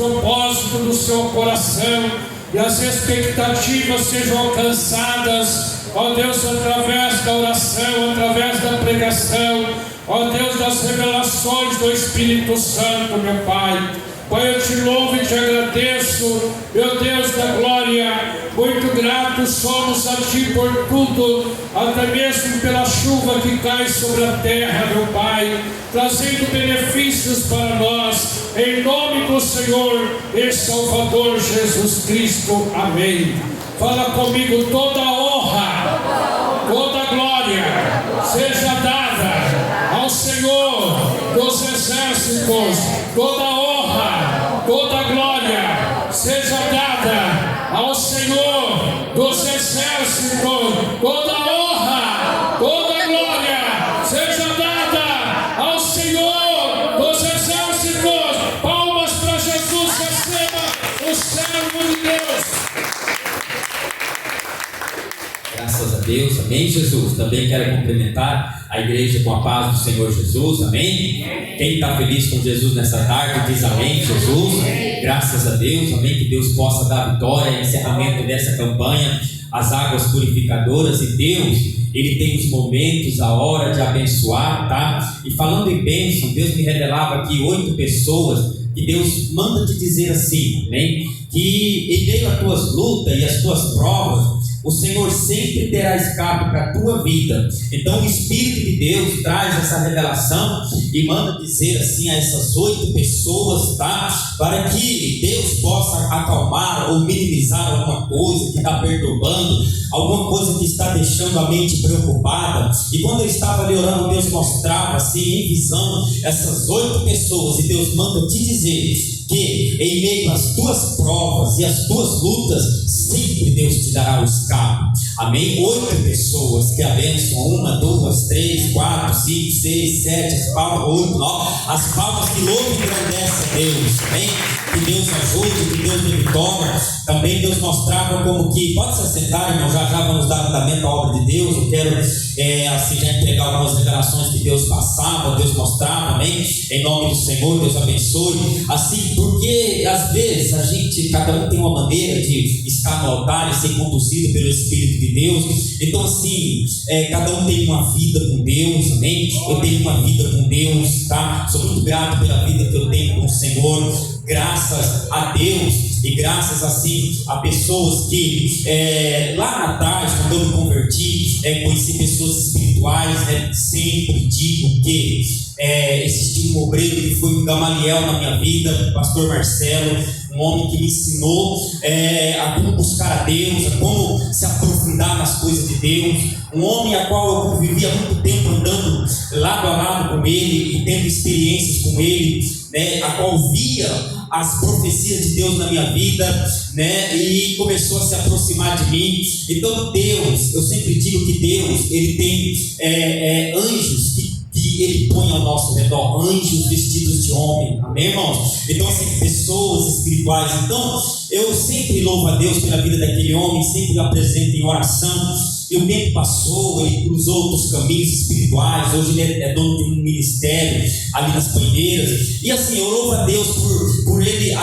propósitos do seu coração e as expectativas sejam alcançadas, ó Deus, através da oração, através da pregação, ó Deus, das revelações do Espírito Santo, meu Pai. Pai, eu te louvo e te agradeço, meu Deus da glória. Muito gratos somos a Ti por tudo, até mesmo pela chuva que cai sobre a terra, meu Pai, trazendo benefícios para nós, em nome do Senhor e Salvador Jesus Cristo. Amém. Fala comigo: toda honra, toda glória seja dada ao Senhor dos exércitos. Toda honra, toda glória seja dada ao Senhor dos exércitos. Toda honra, toda glória seja dada ao Senhor dos exércitos. Palmas para Jesus, receba o servo de Deus. Graças a Deus, amém, Jesus. Também quero cumprimentar a igreja com a paz do Senhor Jesus, amém. Quem está feliz com Jesus nessa tarde diz amém, Jesus. Graças a Deus, amém. Que Deus possa dar vitória, encerramento dessa campanha, as águas purificadoras. E Deus, Ele tem os momentos, a hora de abençoar, tá? E falando em bênção, Deus me revelava aqui 8 pessoas que Deus manda te dizer assim, amém. Que em meio às tuas lutas e às tuas provas, o Senhor sempre terá escape para a tua vida. Então o Espírito de Deus traz essa revelação e manda dizer assim a essas 8 pessoas, tá? Para que Deus possa acalmar ou minimizar alguma coisa que está perturbando, alguma coisa que está deixando a mente preocupada. E quando eu estava ali orando, Deus mostrava assim em visão essas 8 pessoas, e Deus manda te dizer que em meio às tuas provas e às tuas lutas, sempre Deus te dará o escape. Amém? 8 pessoas que abençoam. 1, 2, 3, 4, 5, 6, 7, as palmas, 8, 9, as palmas que louvam e engrandecem a Deus. Amém? Que Deus ajude, que Deus dê vitória. Também Deus mostrava como que, pode se assentar, irmão, já vamos dar andamento à obra de Deus. Eu quero assim já entregar algumas revelações que Deus passava, Deus mostrava, amém? Em nome do Senhor, Deus abençoe. Assim, porque às vezes a gente, cada um tem uma maneira de estar no altar e ser conduzido pelo Espírito de Deus. Então assim, cada um tem uma vida com Deus, amém? Eu tenho uma vida com Deus, tá? Sou muito grato pela vida que eu tenho com o Senhor. Graças a Deus e graças assim a pessoas que lá atrás, quando eu me converti, conheci pessoas espirituais, sempre digo que existiu um obreiro que foi um Gamaliel na minha vida, o pastor Marcelo, um homem que me ensinou a como buscar a Deus, a como se aprofundar nas coisas de Deus, um homem a qual eu convivi há muito tempo andando lado a lado com ele e tendo experiências com ele, a qual via as profecias de Deus na minha vida, e começou a se aproximar de mim. Então Deus, eu sempre digo que Deus, Ele tem anjos que Ele põe ao nosso redor, anjos vestidos de homem, amém, irmãos? Então assim, pessoas espirituais. Então eu sempre louvo a Deus pela vida daquele homem, sempre o apresento em oração. E o tempo passou, ele cruzou outros caminhos espirituais. Hoje ele é dono de um ministério ali nas Banheiras. E assim, eu louvo a Deus por ele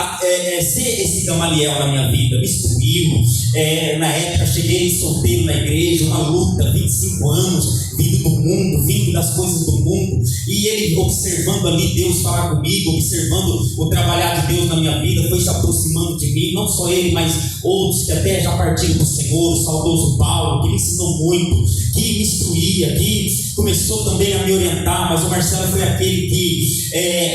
ser esse Gamaliel na minha vida. Me instruiu. Na época cheguei solteiro na igreja, uma luta, 25 anos, vindo do mundo, vindo das coisas do mundo. E ele observando ali Deus falar comigo, observando o trabalhar de Deus na minha vida, foi se aproximando de mim. Não só ele, mas outros que até já partiram do Senhor, o saudoso Paulo, que me ensinou muito, que me instruía, que começou também a me orientar. Mas o Marcelo foi aquele que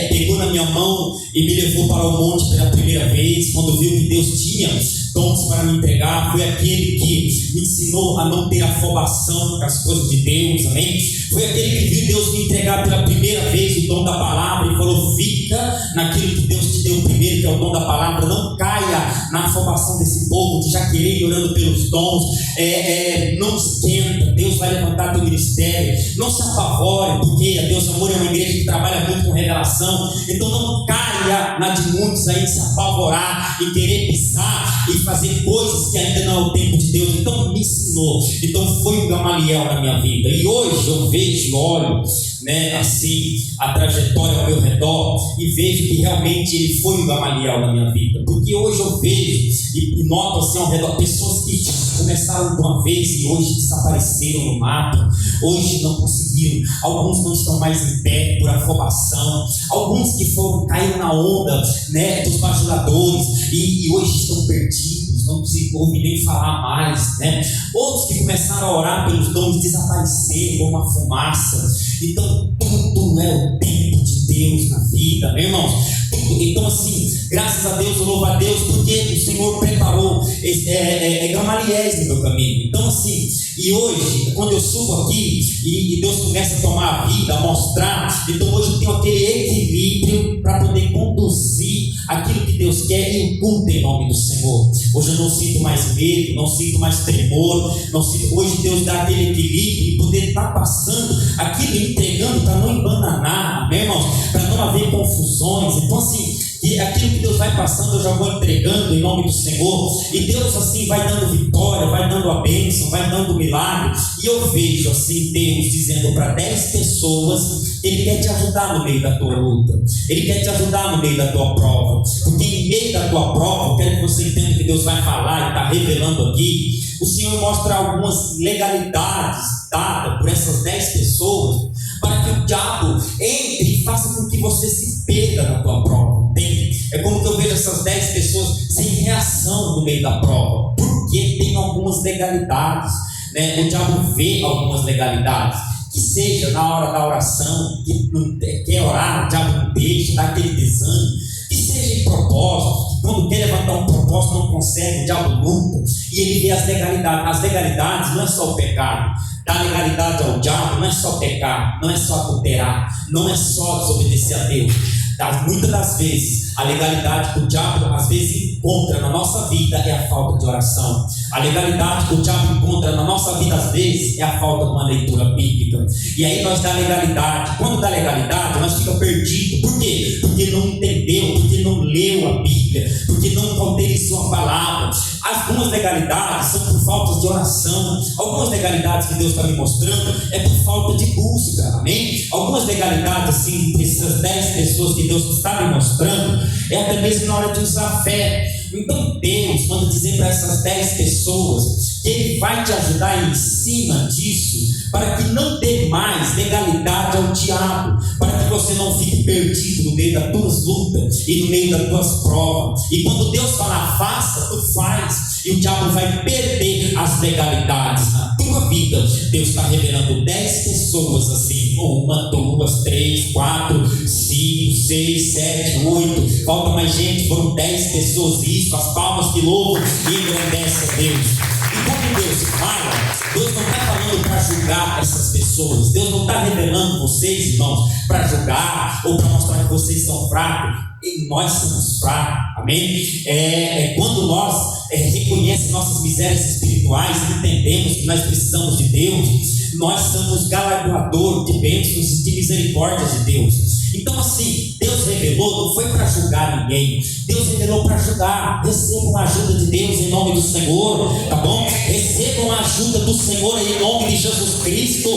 pegou na minha mão e me levou para o monte pela primeira vez, quando viu que Deus tinha dons para me entregar. Foi aquele que me ensinou a não ter afobação com as coisas de Deus, amém? Foi aquele que viu Deus me entregar pela primeira vez o dom da palavra e falou: fica naquilo que Deus te deu primeiro, que é o dom da palavra. Não caia na afobação desse povo de já querer ir orando pelos dons. Não esquenta, Deus vai levantar teu ministério. Não se apavore, porque a Deus Amor é uma igreja que trabalha muito com revelação. Então não caia na de muitos aí, se apavorar e querer pisar e fazer coisas que ainda não é o tempo de Deus. Então me ensinou. Então foi um Gamaliel na minha vida. E hoje eu vejo e olho né, assim, a trajetória ao meu redor e vejo que realmente ele foi o Gamaliel na minha vida, porque hoje eu vejo e noto assim ao redor pessoas que começaram de uma vez e hoje desapareceram no mato, hoje não conseguiram, alguns não estão mais em pé por afobação, alguns que caíram na onda, né, dos bajuladores e hoje estão perdidos, não se ouve nem falar mais, né? Outros que começaram a orar pelos dons desapareceram como uma fumaça. Então tudo é o tempo de Deus na vida, meu irmão. Então assim, graças a Deus, eu louvo a Deus, porque o Senhor preparou Gamaliéis no meu caminho. Então assim, e hoje, quando eu subo aqui e Deus começa a tomar a vida, a mostrar, então hoje eu tenho aquele equilíbrio para poder conduzir aquilo que Deus quer e o culto em nome do Senhor. Hoje eu não sinto mais medo, não sinto mais tremor, hoje Deus dá aquele equilíbrio e poder estar passando aquilo, entregando para não embananar, meu irmão, para não haver confusões. Então assim, e aquilo que Deus vai passando eu já vou entregando em nome do Senhor, e Deus assim vai dando vitória, vai dando a bênção, vai dando milagre. E eu vejo assim Deus dizendo para 10 pessoas que Ele quer te ajudar no meio da tua luta, Ele quer te ajudar no meio da tua prova, porque em meio da tua prova, eu quero que você entenda que Deus vai falar e está revelando aqui. O Senhor mostra algumas legalidades dadas por essas 10 pessoas para que o diabo entre e faça com que você se perda na tua prova. É como que eu vejo essas 10 pessoas sem reação no meio da prova, porque tem algumas legalidades, né? O diabo vê algumas legalidades, que seja na hora da oração, que não quer orar, o diabo não deixa, dá aquele desânimo, que seja em propósito, que quando quer levantar um propósito não consegue, o diabo luta, e ele vê as legalidades. As legalidades não é só o pecado, dar legalidade ao diabo não é só pecar, não é só adulterar, não é só desobedecer a Deus. Muitas das vezes, a legalidade que o diabo às vezes encontra na nossa vida é a falta de oração. A legalidade que o diabo encontra na nossa vida às vezes é a falta de uma leitura bíblica. E aí nós dá legalidade. Quando dá legalidade, nós fica perdido. Por quê? Porque não entendeu, porque não leu a Bíblia, porque não cauterizou a palavra. Algumas legalidades são por falta de oração. Algumas legalidades que Deus está me mostrando é por falta de busca, amém? Algumas legalidades assim, essas 10 pessoas que Deus está me mostrando, é até mesmo na hora de usar a fé. Então Deus manda dizer para essas 10 pessoas que Ele vai te ajudar em cima disso, para que não dê mais legalidade ao diabo, para que você não fique perdido no meio das tuas lutas e no meio das tuas provas. E quando Deus falar faça, tu faz, e o diabo vai perder as legalidades na tua vida. Deus está revelando 10 pessoas assim, 1, 2, 3, 4, 5, 6, 7, 8, falta mais gente, foram 10 pessoas. Isso, as palmas que louvam e engrandecem a Deus. E quando Deus fala, Deus não está falando para julgar essas pessoas, Deus não está revelando vocês, irmãos, para julgar ou para mostrar que vocês são fracos. E nós somos fracos, amém? Quando nós reconhecemos nossas misérias espirituais e entendemos que nós precisamos de Deus, nós somos galardoadores de bênçãos e de misericórdia de Deus. Então assim, Deus revelou, não foi para julgar ninguém, Deus revelou para ajudar. Recebam a ajuda de Deus em nome do Senhor, tá bom? Recebam a ajuda do Senhor em nome de Jesus Cristo,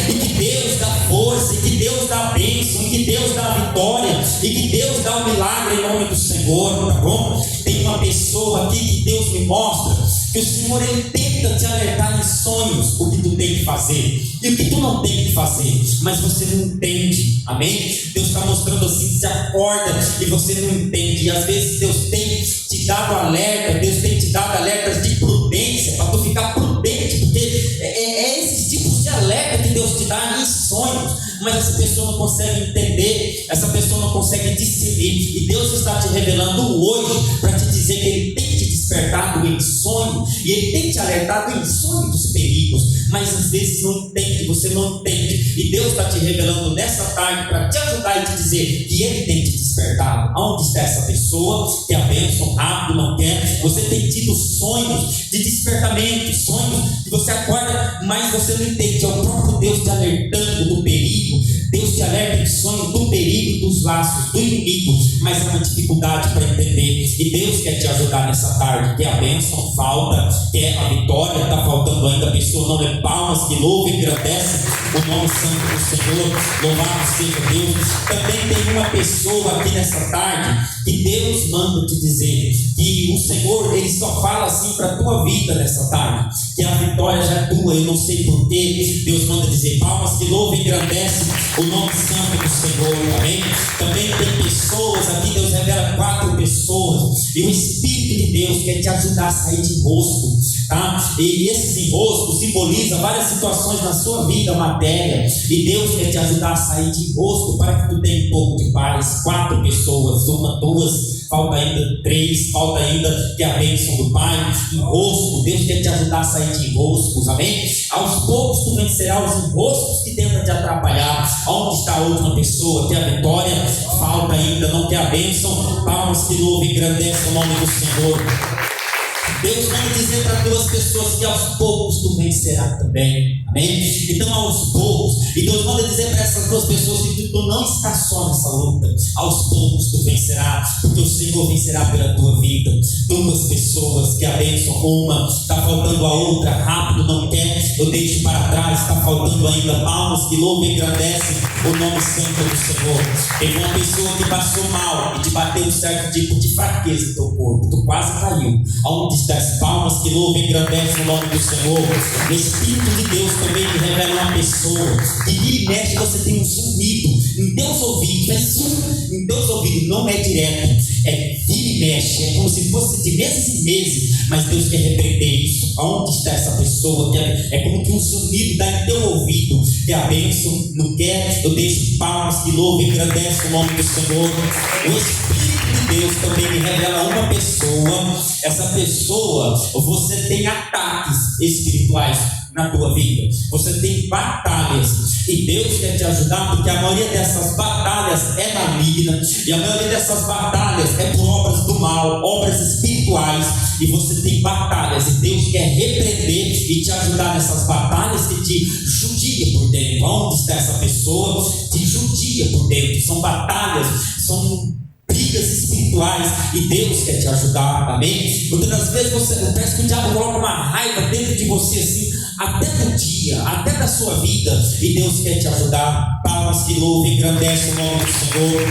e que Deus dá força, e que Deus dá bênção, e que Deus dá vitória, e que Deus dá o milagre em nome do Senhor, tá bom? Tem uma pessoa aqui que Deus me mostra que o Senhor Ele tenta te alertar em sonhos o que tu tem que fazer e o que tu não tem que fazer, mas você não entende, amém? Deus está mostrando assim, você acorda e você não entende, e às vezes Deus tem te dado alerta, Deus tem te dado alertas de prudência, para tu ficar prudente, porque é esses tipos de alerta que Deus te dá em sonhos, mas essa pessoa não consegue entender, essa pessoa não consegue discernir, e Deus está te revelando hoje para te dizer que Ele tem te despertado em sonho, e Ele tem te alertado em sonho dos perigos, mas às vezes não entende, você não entende, e Deus está te revelando nessa tarde para te ajudar e te dizer que Ele tem te despertado. Aonde está essa pessoa que a bênção rápido não quer? Você tem tido sonhos de despertamento, sonhos que você acorda, mas você não entende, é o próprio Deus te alertando do perigo. Deus te alerta em sonho do perigo, dos laços do inimigo, mas é uma dificuldade para entender. repreender. E Deus quer te ajudar nessa tarde. Quer a bênção? Falta. Quer a vitória? Está faltando ainda. A pessoa não é palmas que louva e agradece o nome santo do Senhor. Louvado seja Deus. Também tem uma pessoa aqui nessa tarde que Deus manda te dizer que o Senhor, Ele só fala assim para a tua vida nessa tarde, que a vitória já é tua. Eu não sei porquê. Deus manda dizer palmas que louva e agradece o nome santo do Senhor. Amém? Também tem pessoas aqui, Deus revela 4 pessoas, e o Espírito de Deus quer te ajudar a sair de enrosco, tá? E esses enroscos simbolizam várias situações na sua vida, matéria, e Deus quer te ajudar a sair de enrosco para que tu tenha um pouco de paz. 4 pessoas, 1, 2, falta ainda 3, falta ainda que a bênção do Pai. Enrosco, Deus quer te ajudar a sair de enroscos, amém? Aos poucos tu vencerás os enroscos que tentam te atrapalhar. Onde está a última pessoa? Quer a vitória? Falta ainda, não quer a bênção? Palmas que louva e engrandece o nome do Senhor. Deus vai dizer para 2 pessoas que aos poucos tu vencerás também, amém? Então aos poucos, e Deus manda dizer para essas 2 pessoas que tu não está só nessa luta. Aos poucos tu vencerás, porque o Senhor vencerá pela tua vida. 2 pessoas que a bênção, uma, está faltando a outra, rápido, não quer, eu deixo para trás, está faltando ainda. Palmas que louvam e agradecem o nome santo do Senhor. Teve uma pessoa que passou mal e te bateu um certo tipo de fraqueza no teu corpo, tu quase caiu. Aonde está as palmas que louvam e agradecem o nome do Senhor? O Espírito de Deus também te revela uma pessoa que vira e mexe, você tem um zumbido em teus ouvidos, em teus ouvidos, não é direto, é vira e mexe, é como se fosse de meses em meses, mas Deus quer repreender isso. Aonde está essa pessoa? É como que um zumbido dá em teu ouvido, que a bênção não quer, eu deixo palmas que louvam e agradecem o nome do Senhor. O Espírito de Deus também me revela uma pessoa. Essa pessoa, você tem ataques espirituais na tua vida, você tem batalhas, e Deus quer te ajudar, porque a maioria dessas batalhas é maligna, e a maioria dessas batalhas é por obras do mal, obras espirituais, e você tem batalhas, e Deus quer repreender e te ajudar nessas batalhas que te judia por dentro. Onde está essa pessoa? Te judia por dentro. São batalhas, são brigas espirituais, e Deus quer te ajudar, amém? Muitas das vezes parece que o diabo coloca uma raiva dentro de você assim, até do dia, até da sua vida, e Deus quer te ajudar. Palmas que louvam e engrandecem o nome do Senhor.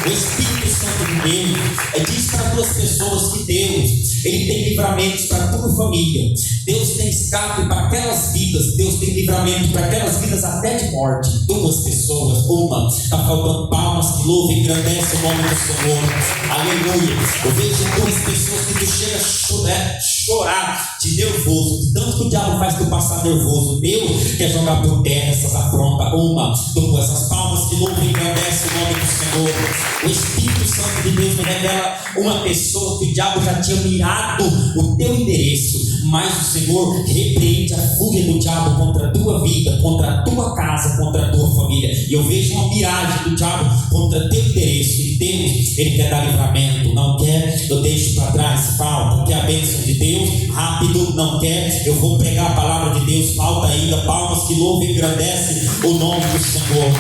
O Espírito Santo de Deus diz para 2 pessoas que Deus, Ele tem livramentos para a tua família. Deus tem escape para aquelas vidas. Deus tem livramento para aquelas vidas até de morte. 2 pessoas, uma, está faltando. Palmas que louvam e engrandecem o nome do Senhor. Aleluia. Eu vejo 2 pessoas que tu chega a chorar de nervoso, tanto que o diabo faz tu passar nervoso. Deus quer jogar por terra essas afrontas. 1, 2, essas palmas que louvam e engrandecem o nome do Senhor. O Espírito Santo de Deus me revela uma pessoa que o diabo já tinha mirado o teu endereço, mas o Senhor repreende a fúria do diabo contra a tua vida, contra a tua casa, contra a tua família. E eu vejo uma miragem do diabo contra teu endereço, e Deus, Ele quer dar livramento. Não quer, eu deixo para trás. Falta, quer a bênção de Deus? Rápido, não quer, eu vou pregar a palavra de Deus. Falta ainda. Palmas que louvam e agradecem o nome do Senhor.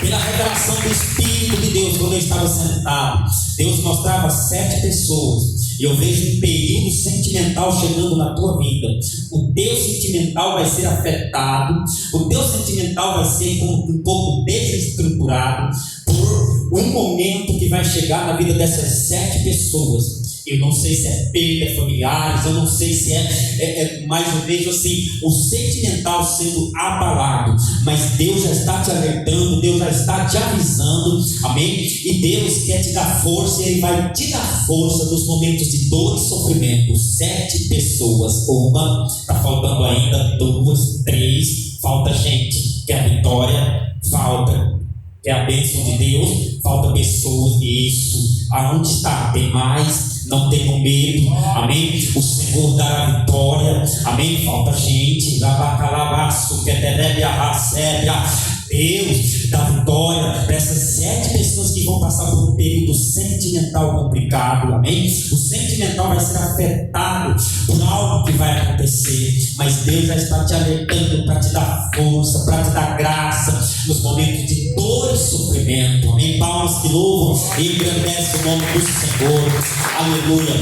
Pela revelação do Espírito de Deus, quando eu estava sentado, Deus mostrava 7 pessoas. E eu vejo um período sentimental chegando na tua vida. O teu sentimental vai ser afetado, o teu sentimental vai ser um pouco desestruturado por um momento que vai chegar na vida dessas 7 pessoas. Eu não sei se é perda familiares, eu não sei se mas eu vejo assim, o sentimental sendo abalado, mas Deus já está te alertando, Deus já está te avisando, amém? E Deus quer te dar força, e Ele vai te dar força nos momentos de dor e sofrimento. 7 pessoas, uma, está faltando ainda 2, 3, falta gente, quer a vitória, falta, quer a bênção de Deus, falta pessoas, isso, aonde está? Tem mais? Não tenham medo, amém? O Senhor dará vitória, amém? Falta gente, Deus dá vitória para essas 7 pessoas que vão passar por um período sentimental complicado, amém? O sentimental sentimental vai ser afetado por algo que vai acontecer, mas Deus já está te alertando para te dar força, para te dar graça nos momentos de dor e sofrimento. Amém? Palmas que louvam e engrandecem o nome do Senhor. Aleluia.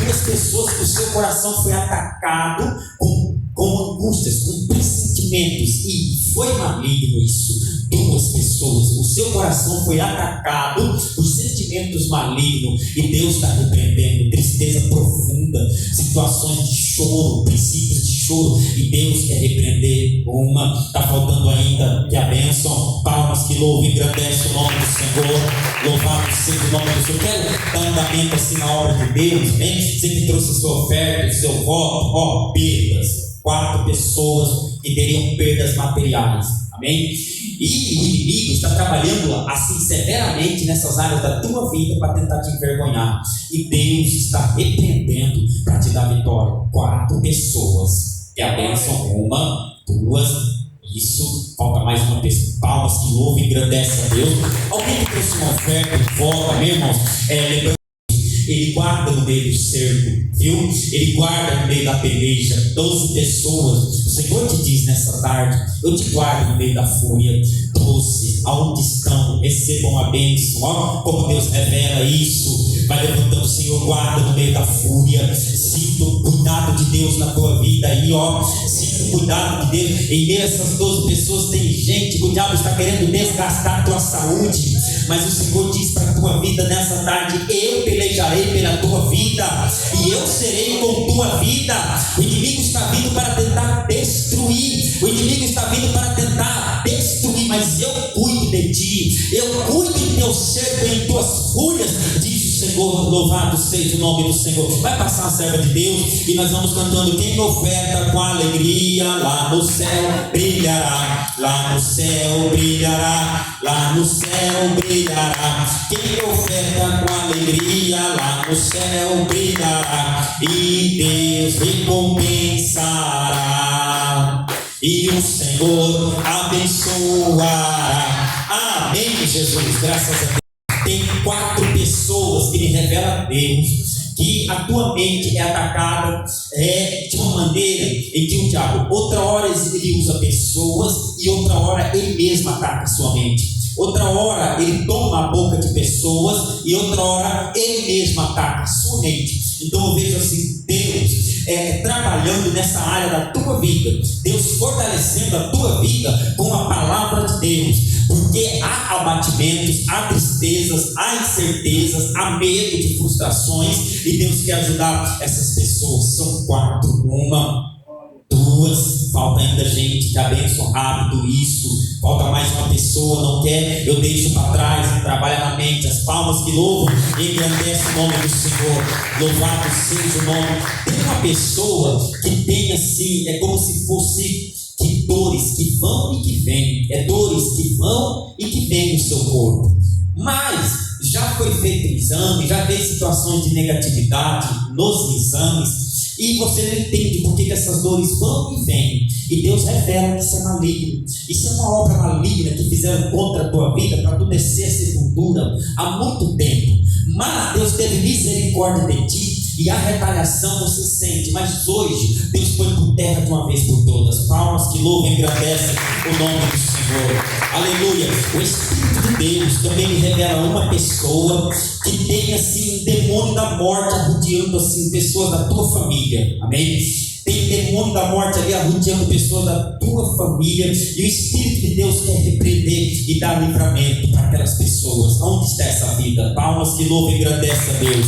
Duas pessoas que o seu coração foi atacado com angústias, com pressentimentos, e foi maligno isso. Duas pessoas, o seu coração foi atacado por sentimentos malignos, e Deus está repreendendo tristeza profunda, situações de choro, princípios de choro, e Deus quer repreender uma. Está faltando ainda que a bênção. Palmas que louvam e engrandecem o nome do Senhor. Louvado seja o nome do Senhor. Quero dar andamento assim na obra de Deus, amém? Você que trouxe a sua oferta, o seu voto, perdas. 4 pessoas que teriam perdas materiais, amém? E o inimigo está trabalhando assim severamente nessas áreas da tua vida para tentar te envergonhar, e Deus está repreendendo para te dar vitória. 4 pessoas que a bênção, 1, 2, isso, falta mais uma pessoa. Palmas que louvam e engrandece a Deus. Alguém que trouxe uma oferta de volta, meu irmão, lembrando, ele guarda no meio do cerco, viu? Ele guarda no meio da peleja. 12 pessoas. O Senhor te diz nessa tarde: eu te guardo no meio da fúria. 12, aonde estão, recebam a bênção. Ó, como Deus revela isso. Vai levantando, o Senhor guarda no meio da fúria. Sinta o cuidado de Deus na tua vida aí, ó. Sinta o cuidado de Deus. Em meio a essas 12 pessoas tem gente que o diabo está querendo desgastar a tua saúde, mas o Senhor diz para a tua vida nessa tarde: eu pelejarei pela tua vida, e eu serei com tua vida. O inimigo está vindo para tentar destruir, o inimigo está vindo para tentar destruir, mas eu cuido de ti, eu cuido em teu cerco e em tuas fúrias, diz o Senhor. Louvado seja o nome do Senhor. Vai passar a serva de Deus e nós vamos cantando: quem oferta com alegria, lá no céu brilhará, lá no céu brilhará, lá no céu brilhará. Quem oferta com alegria, lá no céu brilhará, e Deus recompensará, e o Senhor abençoará. Amém, Jesus. Graças a Deus. Tem 4 pessoas que me revela a Deus que a tua mente é atacada de uma maneira em que o diabo, outra hora ele usa pessoas, e outra hora ele mesmo ataca a sua mente. Outra hora ele toma a boca de pessoas, e outra hora ele mesmo ataca a sua mente. Então eu vejo assim, Deus trabalhando nessa área da tua vida, Deus fortalecendo a tua vida com a palavra de Deus, porque há abatimentos, há tristezas, há incertezas, há medo de frustrações, e Deus quer ajudar essas pessoas. São 4, 1, 2, falta ainda gente que abençoa rápido isso. Falta mais uma pessoa, não quer, eu deixo para trás, trabalha na mente. As palmas que louvam e engrandece o nome do Senhor. Louvado seja o nome. Tem uma pessoa que tem assim, é como se fosse que dores que vão e que vêm, dores que vão e que vêm no seu corpo, mas já foi feito exame, já veio situações de negatividade nos exames, e você não entende por que essas dores vão e vêm, e Deus revela que isso é maligno. Isso é uma obra maligna que fizeram contra a tua vida para tu descer a sepultura há muito tempo, mas Deus teve misericórdia de ti, e a retaliação você sente, mas hoje Deus põe por terra de uma vez por todas. Palmas que louvam e agradecem o nome do Senhor. Aleluia. O Espírito de Deus também me revela uma pessoa que tem assim um demônio da morte arrodeando assim pessoas da tua família. Amém? Tem demônio da morte ali arrodeando pessoas da tua família, e o Espírito de Deus quer repreender e dar livramento para aquelas pessoas. Onde está essa vida? Palmas que louvam e agradecem a Deus.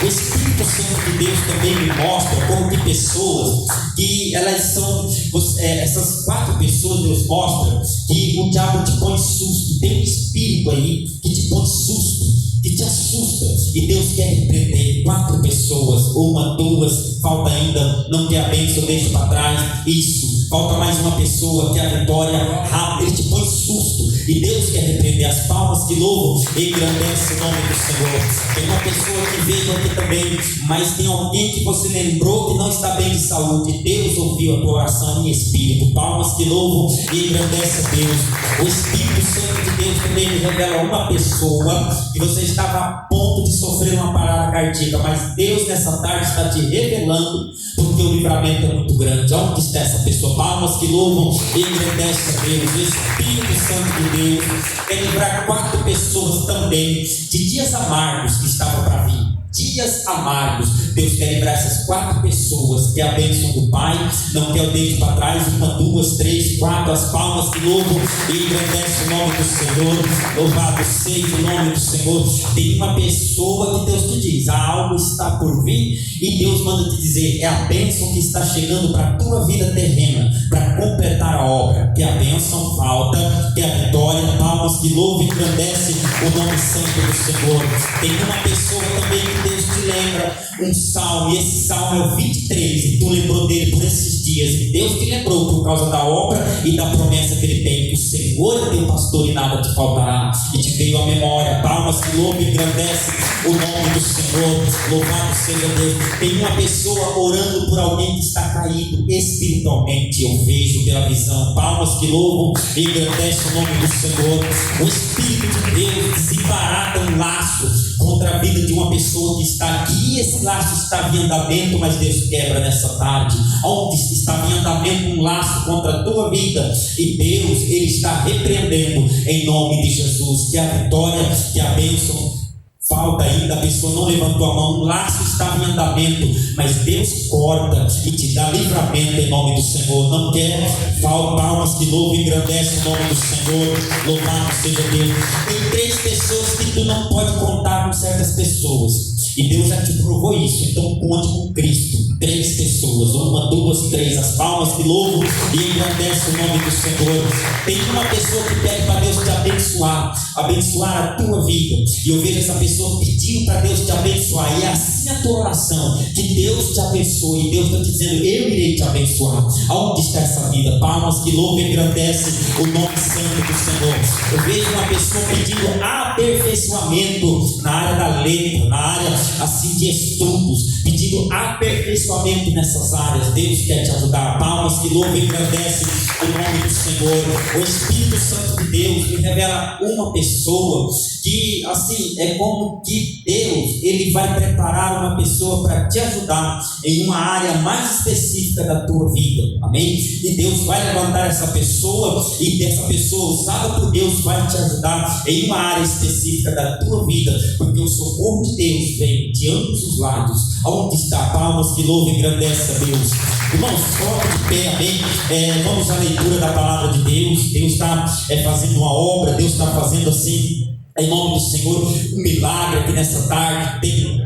O Espírito Santo de Deus também me mostra como que pessoas que elas são, essas 4 pessoas, Deus mostra que o diabo te põe susto. Tem um espírito aí que te põe susto, que te assusta, e Deus quer repreender. 4 pessoas, 1, 2, falta ainda, não quer a bênção, deixa para trás. Isso, Falta mais uma pessoa que a vitória rápida, ele te põe susto. E Deus quer repreender. As palmas que louvam, engrandece o nome do Senhor. Tem uma pessoa que veio aqui também, mas tem alguém que você lembrou que não está bem de saúde. Deus ouviu a tua oração em espírito. Palmas que louvam e engrandece a Deus. O Espírito Santo de Deus também me revela uma pessoa que você estava a ponto de sofrer uma parada cardíaca, mas Deus nessa tarde está te revelando, porque o livramento é muito grande. Onde está essa pessoa? Palmas que louvam e engrandece a Deus. O Espírito Santo de Deus quer livrar 4 pessoas também de dias amargos que estavam para vir. Dias amargos. Deus quer livrar essas 4 pessoas, que é a bênção do Pai. Não quer o dedo para trás. 1, 2, 3, 4. As palmas que louvam e engrandece o nome do Senhor. Louvado seja o nome do Senhor. Tem uma pessoa que Deus te diz: algo está por vir, e Deus manda te dizer: é a bênção que está chegando para a tua vida terrena, para completar a obra. Que a bênção falta, que a vitória. Palmas que louvam e engrandece o nome santo do Senhor. Tem uma pessoa também que Deus te lembra um salmo, e esse salmo é o 23, e tu lembrou dele por esses dias, e Deus te lembrou por causa da obra e da promessa que ele tem, que o Senhor é teu pastor e nada te faltará, e te veio a memória. Palmas que louvam e engrandece o nome do Senhor. Louvado seja Deus. Tem uma pessoa orando por alguém que está caído espiritualmente, eu vejo pela visão. Palmas que louvam e engrandece o nome do Senhor. O Espírito de Deus desembarata um laço contra a vida de uma pessoa que está aqui. Esse laço estava em andamento, mas Deus quebra nessa tarde. Onde estava em andamento um laço contra a tua vida, e Deus, ele está repreendendo em nome de Jesus. Que a vitória, que a bênção falta ainda. A pessoa não levantou a mão, um laço estava em andamento, mas Deus corta e te dá livramento em nome do Senhor. Não quer? Palmas que louvam e engrandece o nome do Senhor. Louvado seja Deus. Tem 3 pessoas que tu não pode contar com certas pessoas, e Deus já te provou isso. Então conte com Cristo. 3 pessoas, 1, 2, 3. As palmas que louvam e engrandece o nome do Senhor. Tem uma pessoa que pede para Deus te abençoar a tua vida, e eu vejo essa pessoa pedindo para Deus te abençoar, e é assim a tua oração, que Deus te abençoe. E Deus está te dizendo: eu irei te abençoar. Aonde está essa vida? Palmas que louvam e engrandece o nome santo do Senhor. Eu vejo uma pessoa pedindo aperfeiçoamento na área da letra, na área assim de estudos, pedindo aperfeiçoamento nessas áreas. Deus quer te ajudar. Palmas que louvam e engrandece o nome do Senhor. O Espírito Santo de Deus me revela uma pessoa que assim é como que Deus, ele vai preparar uma pessoa para te ajudar em uma área mais específica da tua vida. Amém? E Deus vai levantar essa pessoa, e dessa pessoa usada por Deus vai te ajudar em uma área específica da tua vida, porque o socorro de Deus vem de ambos os lados. Aonde está? Palmas que louvam e engrandece a Deus. Irmãos, coloca de pé, amém? Vamos à leitura da palavra de Deus. Deus está fazendo uma obra, Deus está fazendo assim, em nome do Senhor, um milagre aqui nessa tarde. Tem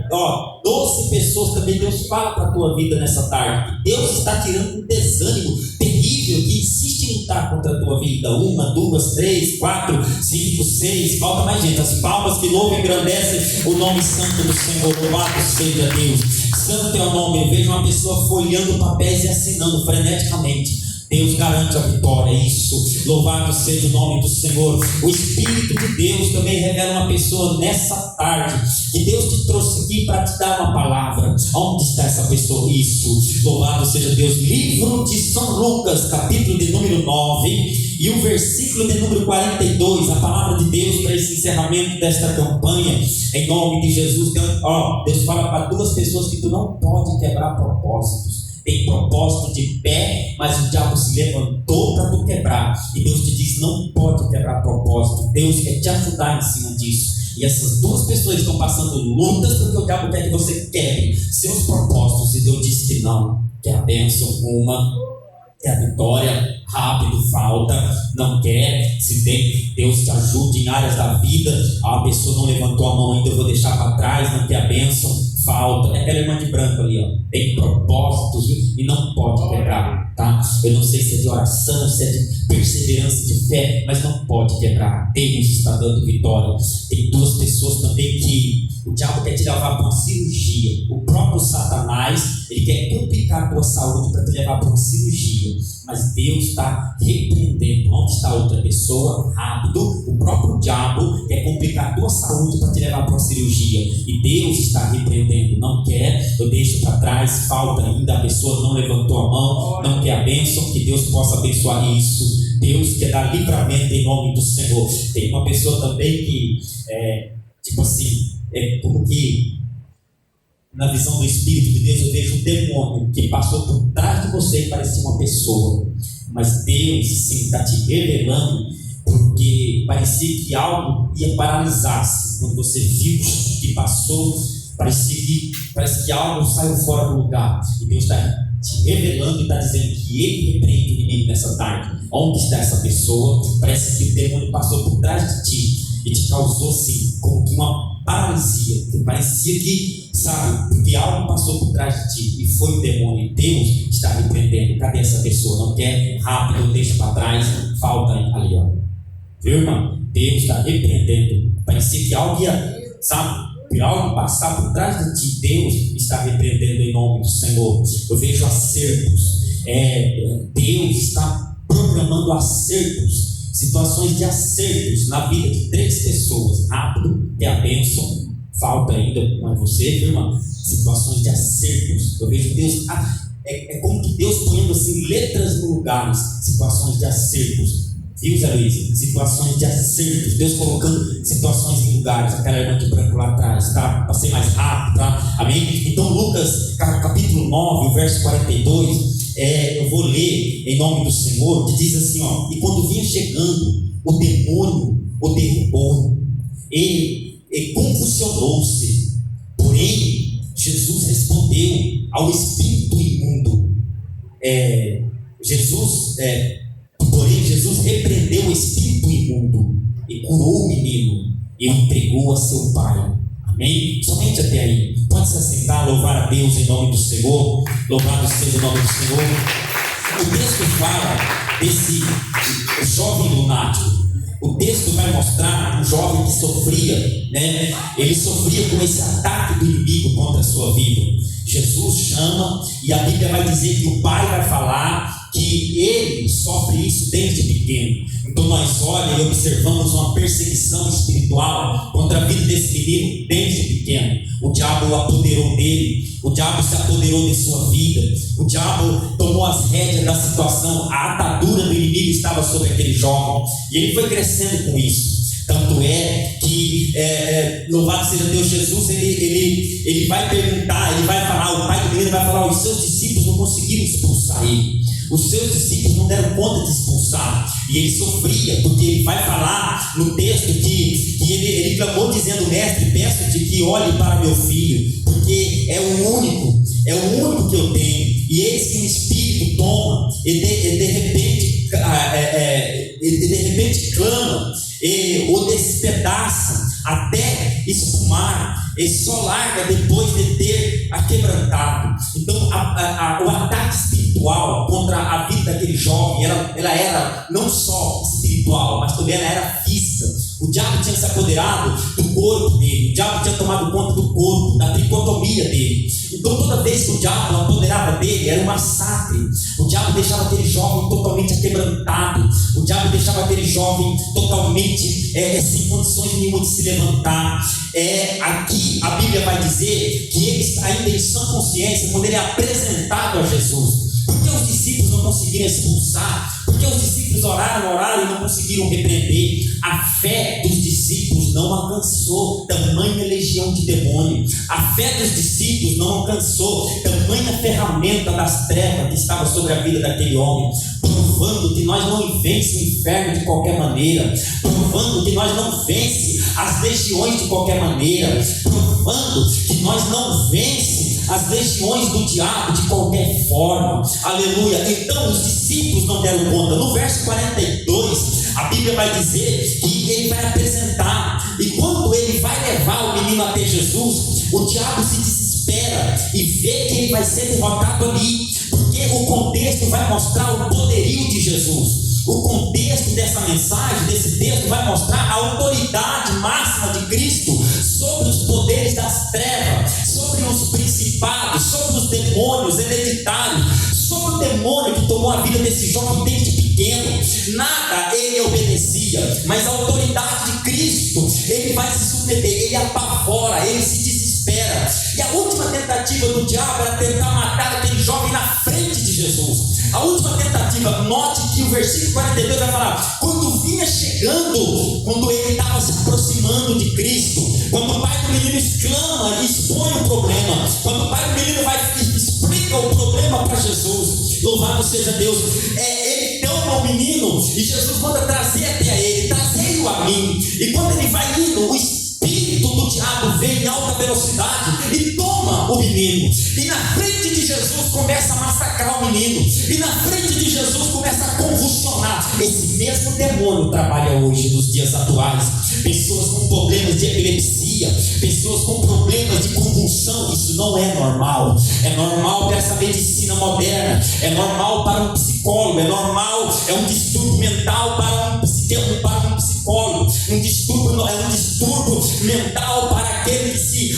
12 pessoas também. Deus fala para a tua vida nessa tarde. Deus está tirando um desânimo terrível que insiste em lutar contra a tua vida. 1, 2, 3, 4, 5, 6. Falta mais gente. As palmas que louvam e engrandecem o nome santo do Senhor. Louvado seja Deus. Santo é o nome. Eu vejo uma pessoa folheando papéis e assinando freneticamente. Deus garante a vitória. Isso. Louvado seja o nome do Senhor. O Espírito de Deus também revela uma pessoa nessa tarde, que Deus te trouxe aqui para te dar uma palavra. Onde está essa pessoa? Isso. Louvado seja Deus. Livro de São Lucas, capítulo de número 9, e o versículo de número 42. A palavra de Deus para esse encerramento desta campanha, em nome de Jesus. Deus fala para 2 pessoas que tu não pode quebrar propósitos. Tem propósito de pé, mas o diabo se levantou para tu quebrar. E Deus te diz: não pode quebrar propósito. Deus quer te ajudar em cima disso. E essas 2 pessoas estão passando lutas, porque o diabo quer que você quebre seus propósitos. E Deus diz que não. Que a bênção que a vitória rápido falta. Não quer. Se tem, Deus te ajude em áreas da vida. A pessoa não levantou a mão ainda, eu vou deixar para trás. Não quer a bênção. Falta. É aquela irmã de branco ali, tem propósitos, viu? E não pode quebrar, tá? Eu não sei se é de oração, se é de perseverança, de fé, mas não pode quebrar. Deus está dando vitória. Tem 2 pessoas também que o diabo quer te levar para uma cirurgia. O próprio Satanás, ele quer cumprir complicar a tua saúde para te levar para uma cirurgia, mas Deus está repreendendo. Onde está outra pessoa? Rápido. O próprio diabo quer complicar a tua saúde para te levar para uma cirurgia, e Deus está repreendendo. Não quer, eu deixo para trás, falta ainda, a pessoa não levantou a mão, não quer a bênção, que Deus possa abençoar isso. Deus quer dar livramento em nome do Senhor. Tem uma pessoa também que como que na visão do Espírito de Deus eu vejo um demônio que passou por trás de você e parecia uma pessoa, mas Deus sim está te revelando, porque parecia que algo ia paralisar-se. Quando você viu que passou, parece que algo saiu fora do lugar, e Deus está te revelando e está dizendo que Ele repreende o inimigo nessa tarde. Onde está essa pessoa? Parece que o demônio passou por trás de ti e te causou assim, como que uma paralisia, que parecia que, porque algo passou por trás de ti e foi o demônio. Deus está repreendendo. Cadê essa pessoa? Não quer? Rápido, deixa para trás, falta ali, ó. Viu, irmão? Deus está repreendendo. Parecia que algo ia, por algo passar por trás de ti. Deus está repreendendo em nome do Senhor. Eu vejo acertos. Deus está programando acertos, situações de acertos na vida de 3 pessoas. Rápido, que é a bênção. Falta ainda com você, irmão. Situações de acertos. Eu vejo Deus. É como que Deus ponhando assim letras no lugares. Situações de acertos. Viu, Zé Luiz? Situações de acertos. Deus colocando situações em lugares. Aquela irmã de branco lá atrás, tá? Passei mais rápido, tá? Amém? Então, Lucas, capítulo 9, verso 42. Eu vou ler em nome do Senhor, que diz assim, ó: e quando vinha chegando, o demônio o derrubou, ele convulsionou-se. Porém, Jesus respondeu ao espírito imundo. Porém, Jesus repreendeu o espírito imundo e curou o menino e o entregou a seu pai. Amém? Somente até aí. Pode se assentar, louvar a Deus em nome do Senhor. Louvado seja o nome do Senhor. O texto fala desse jovem lunático. O texto vai mostrar um jovem que sofria, né? Ele sofria com esse ataque do inimigo contra a sua vida. Jesus chama, e a Bíblia vai dizer que o pai vai falar que ele sofre isso desde pequeno. Então nós olhamos e observamos uma perseguição espiritual contra a vida desse menino desde pequeno. O diabo o apoderou dele, o diabo se apoderou de sua vida, o diabo tomou as rédeas da situação, a atadura do inimigo estava sobre aquele jovem, e ele foi crescendo com isso. Tanto é que, louvado seja Deus, Jesus, ele vai perguntar, ele vai falar, o pai do menino vai falar: os seus discípulos não conseguiram expulsar ele, os seus discípulos não deram conta de expulsar. E ele sofria, porque ele vai falar no texto que ele clamou dizendo: mestre, peço-te que olhe para meu filho, porque é o único que eu tenho. E eis que o Espírito toma, e de repente clama, o despedaça até espumar, e só larga depois de ter aquebrantado. Então o ataque espiritual contra a vida daquele jovem, ela era não só espiritual, mas também ela era física. O diabo tinha se apoderado do corpo dele, o diabo tinha tomado conta do corpo, da tricotomia dele. Então toda vez que o diabo apoderava dele, era um massacre. O diabo deixava aquele jovem totalmente aquebrantado, o diabo deixava aquele jovem totalmente sem condições nenhuma de se levantar. Aqui a Bíblia vai dizer que ele está ainda em sã consciência quando ele é apresentado a Jesus. Porque os discípulos não conseguiram expulsar, porque os discípulos oraram e não conseguiram repreender. A fé dos discípulos não alcançou tamanha legião de demônio. A fé dos discípulos não alcançou tamanha ferramenta das trevas que estava sobre a vida daquele homem, provando que nós não vence o inferno de qualquer maneira, provando que nós não vence as legiões de qualquer maneira, provando que nós não vence as legiões do diabo de qualquer forma. Aleluia. Então os discípulos não deram conta. No verso 42 a Bíblia vai dizer que ele vai apresentar, e quando ele vai levar o menino até Jesus, o diabo se desespera e vê que ele vai ser derrotado ali, porque o contexto vai mostrar o poderio de Jesus. O contexto dessa mensagem, desse texto, vai mostrar a autoridade máxima de Cristo sobre os poderes das trevas, sobre os principados, sobre os os demônios hereditários, sobre o demônio que tomou a vida desse jovem desde pequeno. Nada ele obedecia, mas a autoridade de Cristo, ele vai se submeter, ele apavora, ele se desespera. E a última tentativa do diabo era tentar matar aquele jovem na frente de Jesus. A última tentativa, note que o versículo 42 vai falar: quando vinha chegando, quando ele estava se aproximando de Cristo, quando o pai do menino exclama e expõe o problema, quando o pai do menino vai explica o problema para Jesus, louvado seja Deus, ele toma o menino e Jesus manda trazer até a ele, trazei-o a mim. E quando ele vai indo, o espírito do diabo vem em alta velocidade e toma o menino, e na frente de Jesus começa a massacrar o menino, e na frente de Jesus começa a convulsionar. Esse mesmo demônio trabalha hoje, nos dias atuais. Pessoas com problemas de epilepsia, pessoas com problemas de convulsão. Isso não é normal. É normal para essa medicina moderna, é normal para um psicólogo, é normal, é um distúrbio mental para um psicólogo, um distúrbio mental para aquele que se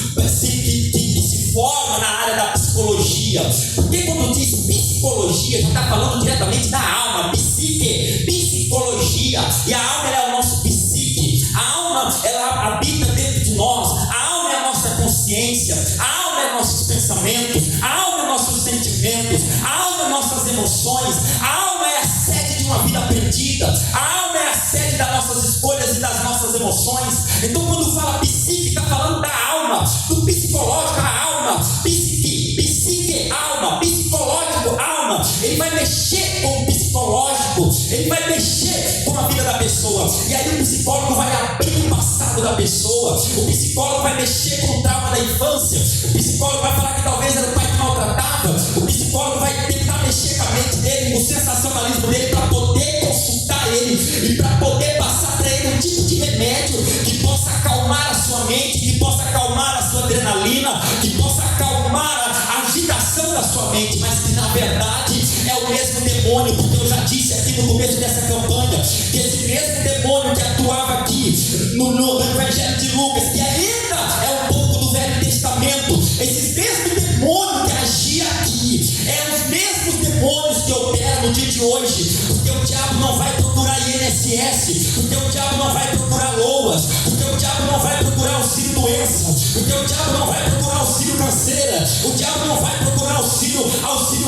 forma na área da psicologia. Porque quando diz psicologia, já está falando diretamente da alma, psicologia, e a alma é o nosso psique, a alma ela habita dentro de nós, a alma é a nossa consciência, a alma é nossos pensamentos, a alma é nossos sentimentos, a alma é nossas emoções, a alma é a sede de uma vida perdida, a alma é a sede das nossas escolhas e das nossas emoções. Então quando fala psique, está falando da alma, do psicológico, a alma, psique, alma, psicológico, alma. Ele vai mexer com o psicológico, ele vai mexer com a vida da pessoa, e aí o psicólogo vai abrir o passado da pessoa, o psicólogo vai mexer com o trauma da infância, o psicólogo vai falar que talvez era o pai que maltratava, o psicólogo vai tentar mexer com a mente dele, com o sensacionalismo dele, para poder consultar ele e para poder passar para ele um tipo de remédio que possa acalmar a sua mente, que possa acalmar a sua adrenalina, que possa acalmar a agitação da sua mente, mas que na verdade é o mesmo demônio, porque eu já disse aqui no começo dessa campanha que esse mesmo demônio que atuava aqui no Evangelho de Lucas, que ainda é um pouco do Velho Testamento, esse mesmo demônio que agia aqui, é os mesmos demônios que operam no dia de hoje, porque o diabo não vai procurar INSS, porque o diabo não vai procurar LOAS, porque o diabo não vai procurar auxílio doença, porque o diabo não vai procurar auxílio canseira, o diabo não vai procurar auxílio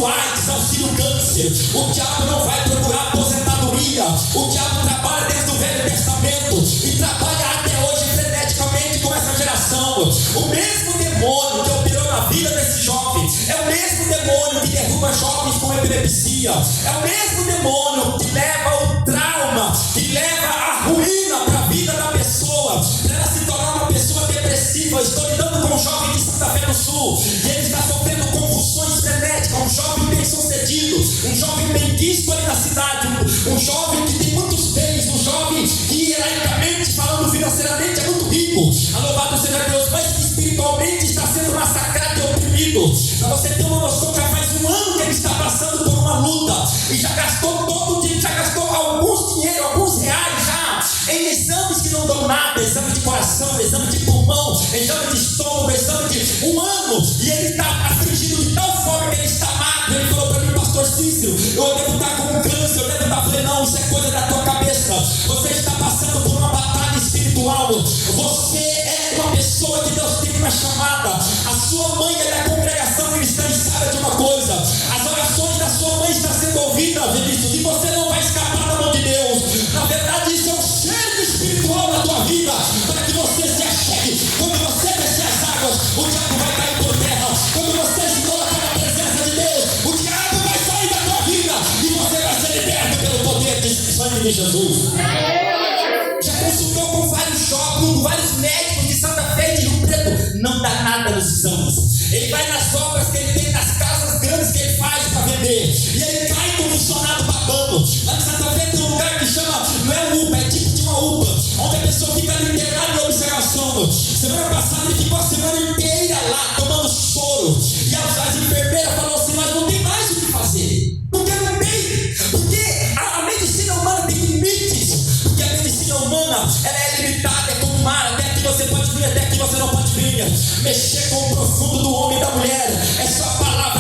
AIDS, auxílio câncer, o diabo não vai procurar aposentadoria, o diabo trabalha desde o Velho Testamento e trabalha até hoje freneticamente com essa geração. O mesmo demônio que operou na vida desse jovem é o mesmo demônio que derruba jovens com epilepsia, é o mesmo demônio que leva o trauma, que leva a ruína para a vida da pessoa, para ela se tornar uma pessoa depressiva. Estou lidando com um jovem de Santa Fé do Sul, e ele está sofrendo convulsões frenéticas, um jovem bem sucedido, um jovem bem quisto ali na cidade, um jovem que tem muitos bens, um jovem que hierarquicamente falando, financeiramente é muito rico, louvado seja Deus, mas que espiritualmente está sendo massacrado e oprimido. Para você ter uma noção, já faz um ano que ele está passando por uma luta e já gastou todo o dinheiro, já gastou alguns reais já em exames que não dão nada, exame de coração, exame de pulmão, exame de estômago, exame de um ano, e ele está afligido de tal forma que ele está magro. Ele falou para mim: pastor Cícero, eu devo estar com um câncer, eu devo estar. Falei: não, isso é coisa da tua cabeça, você está passando por uma batalha espiritual, você é uma pessoa que Deus tem uma chamada, a sua mãe é da congregação cristã e sabe de uma coisa, as orações da sua mãe estão sendo ouvidas, Vinícius, e você não vai escapar da mão de Deus. Na verdade, isso é um cerco espiritual na tua vida, para que você se achegue. Quando você descer as águas, o diabo vai cair por terra. Quando você se colocar na presença de Deus, o diabo vai sair da tua vida e você vai ser liberto pelo poder de sangue de Jesus. Já consultou com vários jovens, com vários médicos de Santa Fé de Rio Preto, não dá nada nos exames. Ele vai nas obras que ele tem, nas casas grandes que ele faz para vender, e ele cai convulsionado, babando. Lá em Santa Fé tem um lugar que chama, não é UPA, é tipo de uma UPA, onde a pessoa fica ali internada em observação. Semana passada ele ficou a semana inteira lá, tomando soro, e as enfermeiras falaram assim: mas não tem mais o que fazer. Porque não tem, porque a medicina humana tem limites, porque a medicina humana ela é limitada, é como o mar, até aqui você pode vir, até aqui você não pode vir. Mexer com o profundo do homem e da mulher é só a palavra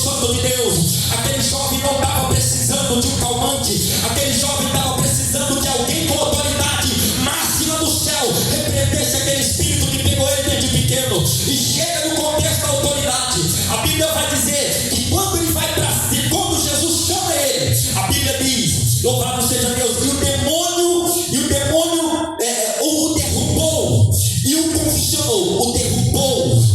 Santo de Deus. Aquele jovem não estava precisando de um calmante, aquele jovem estava precisando de alguém com autoridade máxima do céu, repreendesse aquele espírito que pegou ele desde pequeno. E chega no contexto da autoridade. A Bíblia vai dizer que quando ele vai para si, quando Jesus chama ele, a Bíblia diz, louvado seja Deus, e o demônio o derrubou e o convulsionou, o derrubou.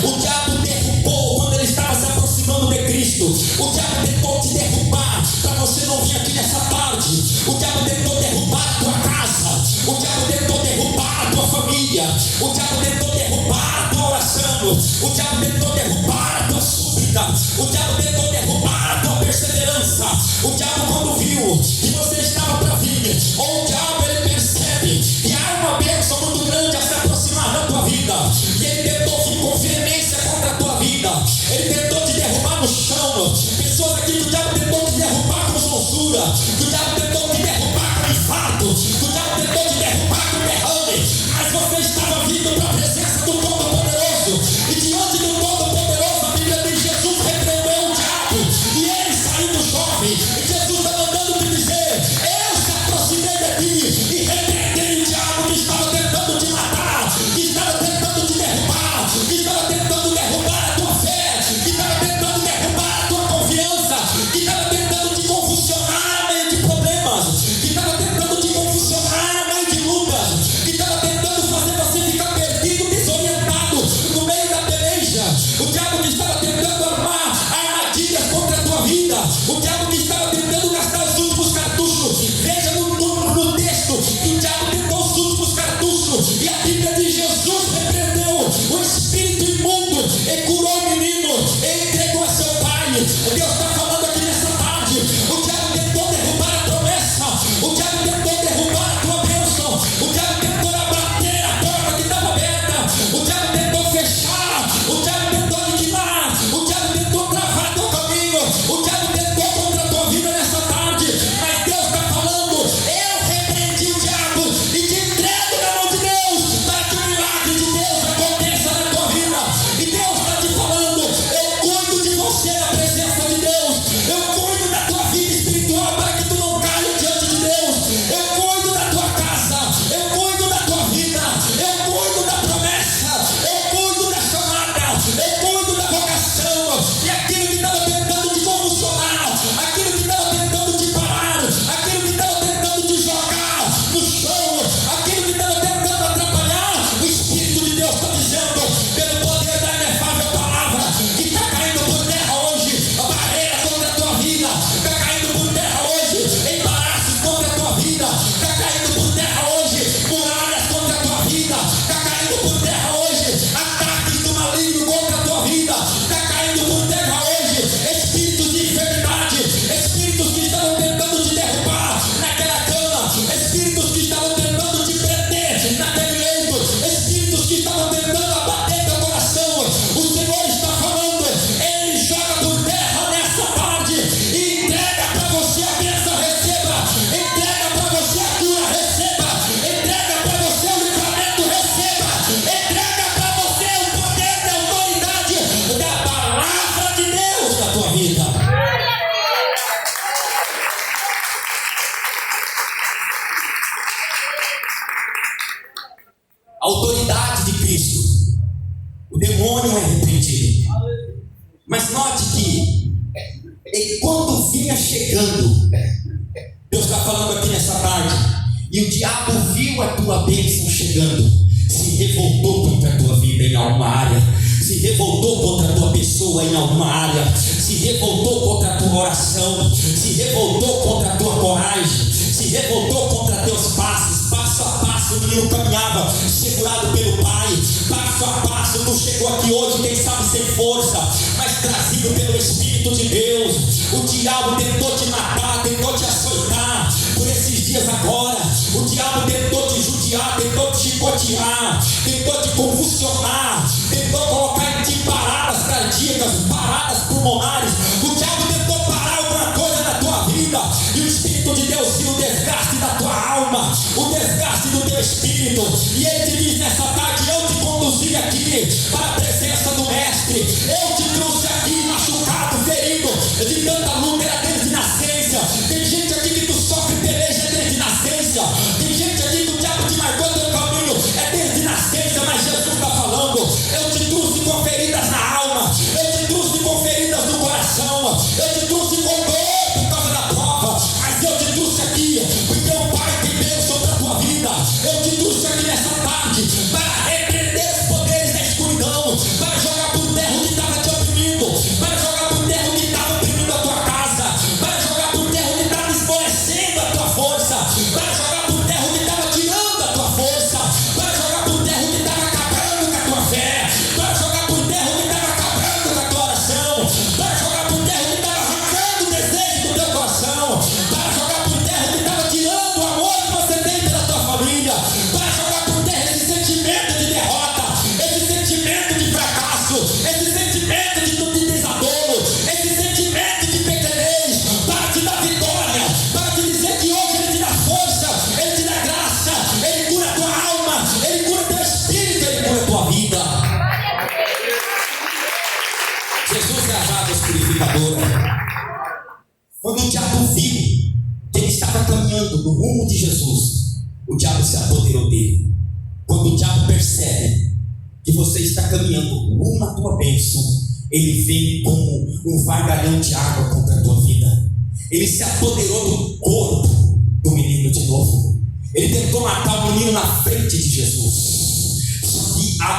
O diabo derrubou quando ele estava se aproximando de Cristo. O diabo tentou te derrubar para você não vir aqui nessa tarde. O diabo tentou derrubar a tua casa. O diabo tentou derrubar a tua família. O diabo tentou derrubar a tua oração. O diabo tentou derrubar a tua súplica. O diabo tentou derrubar a tua perseverança. O diabo, quando viu que você estava para vir, o diabo ele percebe que há uma bênção muito grande a se aproximar da tua vida, e ele tentou vir com veemência contra a tua vida. Ele tentou te derrubar no chão. Pessoas aqui que o diabo tentou te derrubar com zonzura, que o diabo tentou te derrubar com infarto, que o diabo tentou te derrubar com derrame, mas você estava vindo para a presença do Todo-Poderoso, e diante do Todo-Poderoso a Bíblia diz: Jesus repreendeu o diabo e ele saiu do jovem. E Jesus está mandando te dizer: eu se aproximei de ti e repreendei o diabo que estava tentando te matar, que estava tentando te derrubar, que estava tentando derrubar a tua fé, que estava tentando derrubar a tua confiança, que estava tentando te convulsionar no meio de problemas, que estava tentando te convulsionar no meio de lutas, que estava tentando fazer você ficar perdido, desorientado no meio da peleja. O diabo que estava tentando armar armadilhas contra a tua vida, o diabo que estava tentando gastar os últimos cartuchos. Veja no texto que o diabo tentou os últimos cartuchos, e a Bíblia diz: Jesus repreendeu o espírito imundo e curou o menino e entregou a seu pai. Deus está falando aqui nessa tarde. O diabo tentou derrubar a promessa, o diabo tentou derrubar a tua bênção, o diabo tentou abater a porta que estava aberta, o diabo tentou fechar, o diabo tentou aniquilar, o diabo tentou travar teu caminho, o diabo tentou contra a tua vida nessa tarde. Mas Deus está falando: eu repreendi o diabo e te entrego na mão de Deus, para que o milagre de Deus aconteça na tua vida. E Deus está te falando: eu cuido de você na presença de Deus, eu cuido da tua vida espiritual para que tu não caia diante de Deus, eu cuido da tua casa, eu cuido da tua vida, eu cuido da promessa, eu cuido da chamada, eu cuido da vocação. E aquilo que estava tentando te convulsionar, aquilo que estava tentando te parar, aquilo que estava tentando te jogar no chão, aquilo que estava tentando atrapalhar, o Espírito de Deus está dizendo, pelo poder da inefável palavra, que está caindo por terra hoje a barreira contra a tua vida, está caindo por terra hoje embaraços contra a tua vida, está caindo por terra hoje muralhas contra a tua vida, está caindo por terra hoje ataques do maligno contra a tua vida, está caindo por terra hoje espíritos de enfermidade, espíritos que estavam tentando te derrubar naquela cama, espíritos que estavam tentando te prender naquele leito, espíritos que estavam tentando abater teu coração. O Senhor está falando: ele joga por terra nessa tarde e entrega para você a bênção, receba, entrega para você a cura, receba, entrega para você o livramento, receba, entrega para você o poder da autoridade da palavra de Deus na tua vida. A autoridade de Cristo, o demônio é repreendido. Mas note que quando vinha chegando, Deus está falando aqui nessa tarde, e o diabo viu a tua bênção chegando, se revoltou contra a tua vida em alguma área, se revoltou contra a tua pessoa em alguma área, se revoltou contra a tua oração, se revoltou contra a tua coragem, se revoltou contra teus passos. Passo a passo o menino caminhava segurado pelo Pai, passo a passo. Tu chegou aqui hoje, quem sabe sem força, mas trazido pelo Espírito de Deus. O diabo tentou te matar, tentou te açoitar por esses dias agora. O diabo tentou te judiar, tentou te chicotear, tentou te convulsionar, tentou colocar em ti paradas cardíacas, paradas pulmonares. O diabo tentou parar alguma coisa na tua vida, e o Espírito de Deus viu o desgaste da tua alma, o desgaste do teu espírito, e ele te diz nessa tarde: eu te conduzi aqui para a presença do Mestre. mestre. Eu te trouxe aqui machucado, ferido, de tanta luta, era desde nascença. Tem gente aqui que tu sofre peleja desde nascença. Tem gente aqui que o diabo te marcou teu caminho, é desde nascença, mas Jesus está falando, eu te trouxe com feridas na alma, eu te trouxe com feridas no coração, eu te trouxe com dor por causa da prova, mas eu te trouxe aqui, porque o Pai tem bênção para a tua vida. Eu te trouxe aqui nessa tarde para repreender os poderes da escuridão, para jogar por terra o que estava te oprimindo, para jogar por terra o que estava oprimindo a tua casa, para jogar por terra o que estava esmorecendo a tua força, para jogar por terra o que estava tirando a tua força, para jogar por terra o que estava acabando com a tua fé, para jogar por terra o que estava acabando com a tua oração, para jogar por terra o que estava arrancando o desejo do teu coração, para jogar por terra o que estava tirando o amor que você tem pela tua família, para jogar por terra esse sentimento de derrota, esse sentimento de fracasso, esse sentimento de desabolo, esse sentimento de pequenez, para te dar vitória, para te dizer que hoje Ele te dá força, Ele te dá graça, Ele cura a tua alma, Ele cura teu espírito, Ele cura a tua vida. Jesus é as águas purificadoras. Quando o diabo viu que ele estava caminhando no rumo de Jesus, o diabo se apoderou dele. Quando o diabo percebe que você está caminhando rumo à tua bênção, ele vem como um vargalhão de água contra a tua vida. Ele se apoderou do corpo do menino de novo. Ele tentou matar o menino na frente de Jesus. Só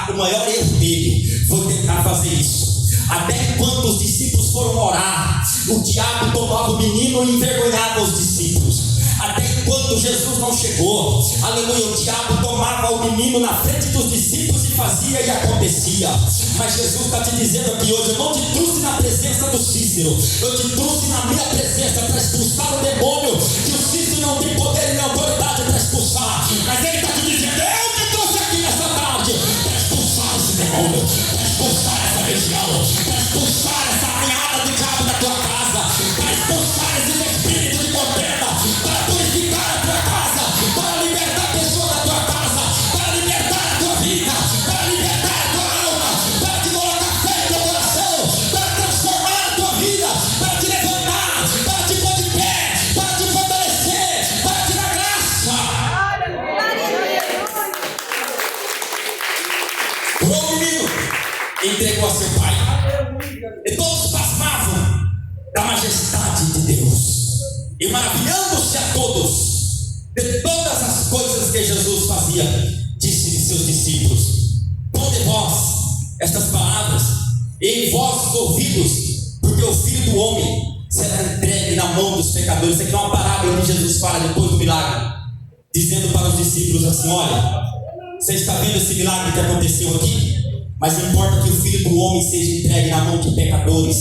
que o maior erro dele foi tentar fazer isso. Até quando os discípulos foram orar, o diabo tomava o menino e envergonhava os discípulos. Até enquanto Jesus não chegou, aleluia, o diabo tomava o menino na frente dos discípulos e fazia e acontecia. Mas Jesus está te dizendo aqui hoje, eu não te trouxe na presença do Cícero, eu te trouxe na minha presença para expulsar o demônio, que o Cícero não tem poder e nem autoridade para expulsar. Mas ele está te dizendo, eu te trouxe aqui nessa tarde para expulsar esse demônio, para expulsar essa região, para expulsar essa arranhada do diabo da tua casa, para expulsar esses espíritos de contenda, para purificar a tua casa, para libertar a pessoa da tua casa, para libertar a tua vida, para libertar a tua alma, para te colocar fé no teu coração, para transformar a tua vida, para te levantar, para te pôr de pé, para te fortalecer, para te dar graça. O menino entregou a seu pai. E todos pasmavam da majestade de Deus, e maravilhando-se a todos de todas as coisas que Jesus fazia, disse-lhe seus discípulos: ponde vós estas palavras em vossos ouvidos, porque o Filho do Homem será entregue na mão dos pecadores. Isso aqui é uma parábola que Jesus fala depois do milagre, dizendo para os discípulos assim: olha, você está vendo esse milagre que aconteceu aqui? Mas importa que o Filho do Homem seja entregue na mão de pecadores,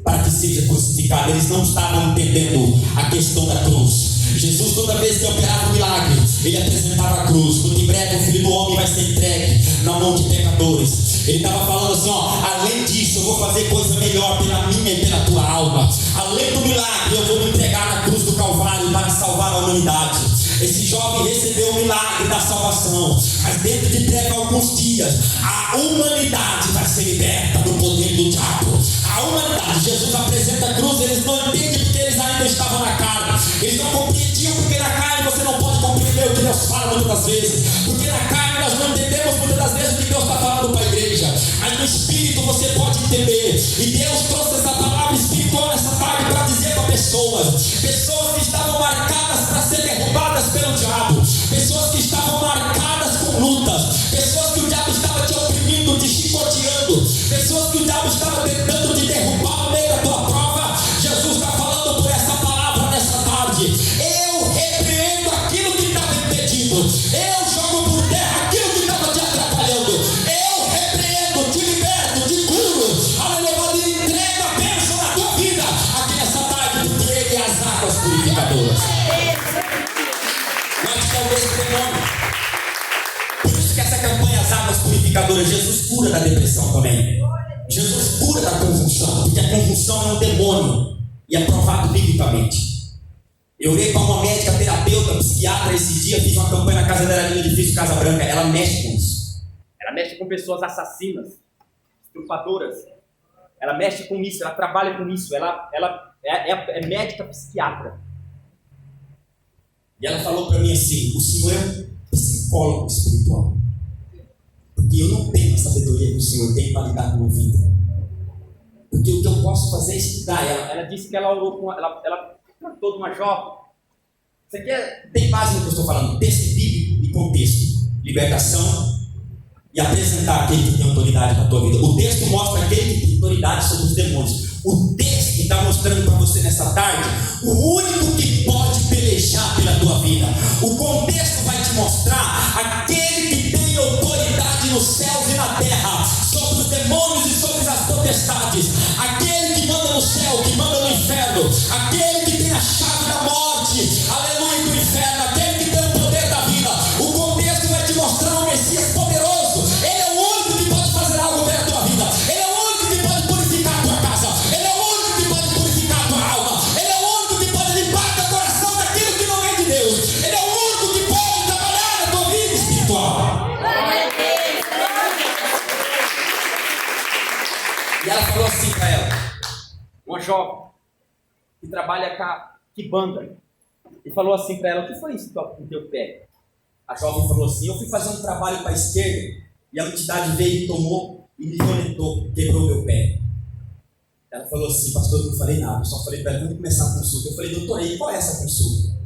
para que seja crucificado. Eles não estavam entendendo a questão da cruz. Jesus, toda vez que operava um milagre, ele apresentava a cruz. Muito em breve o Filho do Homem vai ser entregue na mão de pecadores. Ele estava falando assim, além disso eu vou fazer coisa melhor pela minha e pela tua alma. Além do milagre, eu vou me entregar na cruz do Calvário para salvar a humanidade. Esse jovem recebeu o milagre da salvação, mas dentro de breve alguns dias a humanidade vai ser liberta do poder do diabo. A humanidade, Jesus apresenta a cruz. Eles não entendem porque eles ainda estavam na carne. Eles não compreendiam porque na carne você não pode compreender o que Deus fala muitas das vezes. Porque na carne nós não entendemos muitas das vezes o que Deus está falando para a igreja. Mas no Espírito você pode entender. E Deus trouxe essa palavra espiritual nessa tarde para dizer para pessoas que estavam marcadas para ser derrubadas pelo diabo, pessoas que estavam marcadas com lutas, pessoas que o diabo estava te oprimindo, te chicoteando, pessoas que o diabo estava tentando te derrubar no meio da tua prova. Jesus está falando por essa palavra nessa tarde. Eu repreendo aquilo que estava impedindo, eu jogo por terra aquilo que estava te atrapalhando, eu repreendo, te liberto, te curo, aleluia, e entrego a bênção na tua vida aqui nessa tarde, porque Ele é as águas purificadoras. Por isso que essa campanha As Águas Purificadoras, Jesus cura da depressão também. Jesus cura da convulsão, porque a convulsão é um demônio e é provado biblicamente. Eu olhei para uma médica, terapeuta, psiquiatra esse dia, fiz uma campanha na casa dela ali no edifício Casa Branca. Ela mexe com isso. Ela mexe com pessoas assassinas. usurpadoras. Ela mexe com isso, ela trabalha com isso, ela é médica psiquiatra. E ela falou para mim assim: o senhor é um psicólogo espiritual, porque eu não tenho a sabedoria que o senhor tem para lidar com a vida. Porque o que eu posso fazer é estudar. Ela disse que ela orou com ela tratou de uma jovem. Isso aqui tem base no que eu estou falando: texto bíblico e contexto, libertação e apresentar aquele que tem autoridade para a tua vida. O texto mostra aquele que tem autoridade sobre os demônios. O texto está mostrando para você nessa tarde o único que pode pelejar pela tua vida. O contexto vai te mostrar aquele que tem autoridade nos céus e na terra sobre os demônios e sobre as potestades, aquele que manda no céu, que manda no inferno, aquele que tem a chave da morte, aleluia, do inferno, aquele que tem o poder da vida. O contexto vai te mostrar um Messias poderoso. Ele é o único que pode fazer algo pela tua vida. Ele é o único que pode purificar a tua casa. Ele é o único que pode purificar a tua alma. Ele é o único que pode limpar teu coração daquilo que não é de Deus. Ele é o único que pode trabalhar na tua vida espiritual. E ela falou assim para ela, uma jovem que trabalha com a Kibanda, e falou assim para ela: o que foi isso no teu pé? A jovem falou assim: eu fui fazer um trabalho para a esquerda e a entidade veio e tomou e me violentou, quebrou meu pé. Ela falou assim: pastor, eu não falei nada, eu só falei para ela: vamos começar a consulta. Eu falei: doutor, e qual é essa consulta?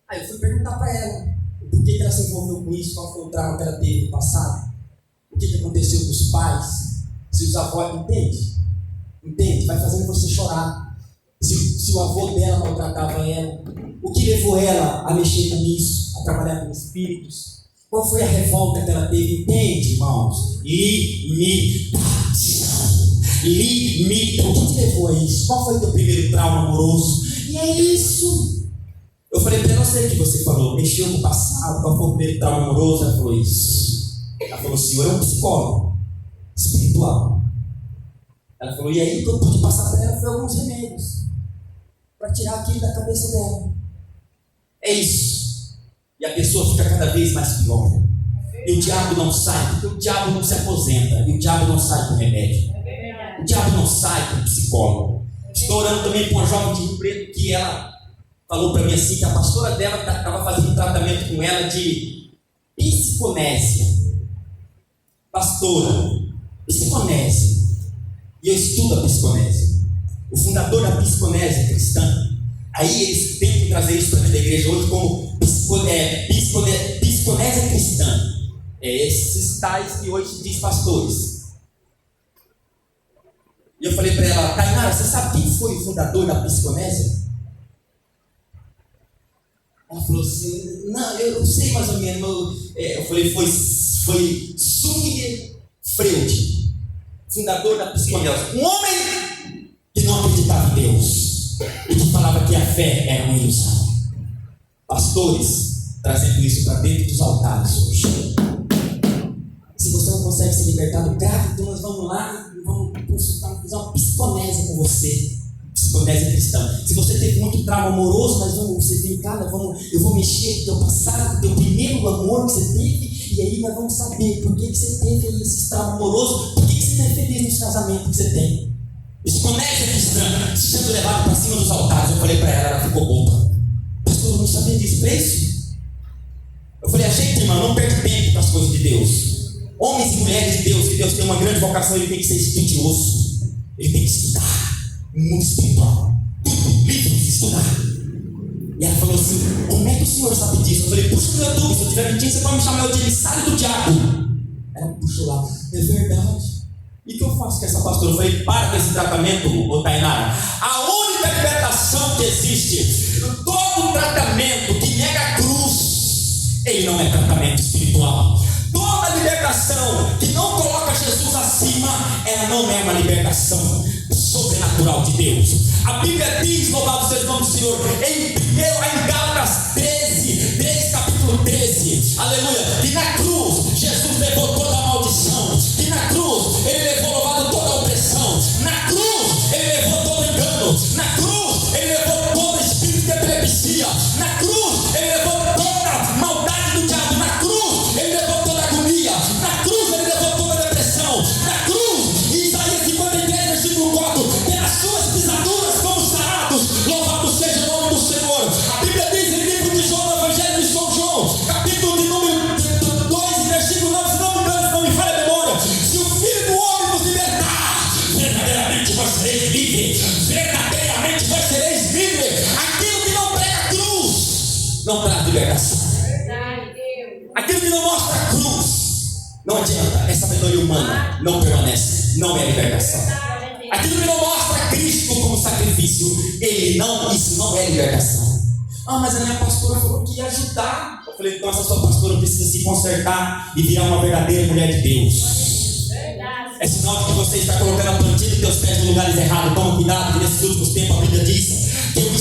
Aí eu fui perguntar para ela por que ela se envolveu com isso, qual foi o trauma que ela teve no passado, o que aconteceu com os pais, se os avós, entende? Vai fazendo você chorar. Se o avô dela maltratava ela, o que levou ela a mexer com isso, a trabalhar com espíritos? Qual foi a revolta que ela teve? Entende, irmãos? Limitação. O que te levou a isso? Qual foi o teu primeiro trauma amoroso? E é isso. Eu falei para ela: eu sei o que você falou, mexeu com o passado, qual foi o primeiro trauma amoroso? Ela falou isso. Ela falou: o senhor é um psicólogo espiritual. Ela falou: e aí o que eu pude passar para ela foi alguns remédios para tirar aquilo da cabeça dela. É isso. E a pessoa fica cada vez mais pior. E o diabo não sai, porque o diabo não se aposenta. E o diabo não sai com remédio. O diabo não sai com psicólogo. Estou orando também com uma jovem de Rio Preto, que ela falou para mim assim, que a pastora dela estava fazendo um tratamento com ela de psiconésia. Pastora, psiconésia. E eu estudo a psiconésia. O fundador da psiconésia cristã, aí eles tentam trazer isso para dentro da igreja hoje como psiconésia cristã. Esses tais que hoje se diz pastores. E eu falei para ela: Tainara, você sabe quem foi o fundador da psiconésia? Ela falou assim: não, eu não sei mais ou menos. Eu falei: foi Sigmund Freud, fundador da psiconésia. Um homem que não acreditava em Deus e que falava que a fé era uma ilusão. Pastores trazendo isso para dentro dos altares hoje. Se você não consegue se libertar do grave, então nós vamos lá e vamos consultar, fazer uma psiconésia com você. Psiconésia cristã. Se você teve muito trauma amoroso, você vem cá, eu vou mexer no teu passado, teu primeiro amor que você teve, e aí nós vamos saber por que você teve esse trauma amoroso, por que você não é feliz nesse casamento que você tem. Psiconésia cristã, sendo levado para cima dos altares. Eu falei para ela ficou boba. Pastor, eu não sabia disso, é isso? Eu falei: a gente, irmão, não perde tempo para as coisas de Deus. Homens e mulheres de Deus, que Deus tem uma grande vocação, ele tem que ser estudioso, ele tem que estudar o mundo espiritual, tudo, livros, estudar. E ela falou assim: como é que o senhor sabe disso? Eu falei: puxa no YouTube, se eu estiver mentindo, você pode me chamar de emissário do diabo. Ela puxou lá: é verdade. E o que eu faço com essa pastora? Eu falei: para com esse tratamento, ô Tainara. A única libertação que existe, todo tratamento que nega a cruz, ele não é tratamento espiritual. Toda libertação que não coloca Jesus acima, ela não é uma libertação sobrenatural de Deus. A Bíblia diz, louvado seja o nome do Senhor, em Gálatas 13, capítulo 13, aleluia, que na cruz Jesus levou toda a maldição, que na cruz ele levou, louvado, toda a opressão, na cruz ele levou todo o engano, na cruz ele levou todo o espírito de epilepsia, na cruz ele levou toda a maldade do diabo, na cruz ele levou toda a agonia, na cruz ele levou toda a depressão, na cruz libertação. Aquilo que não mostra a cruz, não adianta, é sabedoria humana, não permanece, não é libertação. Aquilo que não mostra Cristo como sacrifício, isso não é libertação. Ah, mas a minha pastora falou que ia ajudar. Eu falei, então essa sua pastora precisa se consertar e virar uma verdadeira mulher de Deus. É sinal de que você está colocando a plantilha dos teus pés em lugares errados. Toma cuidado, que nesses últimos tempos a Bíblia diz que o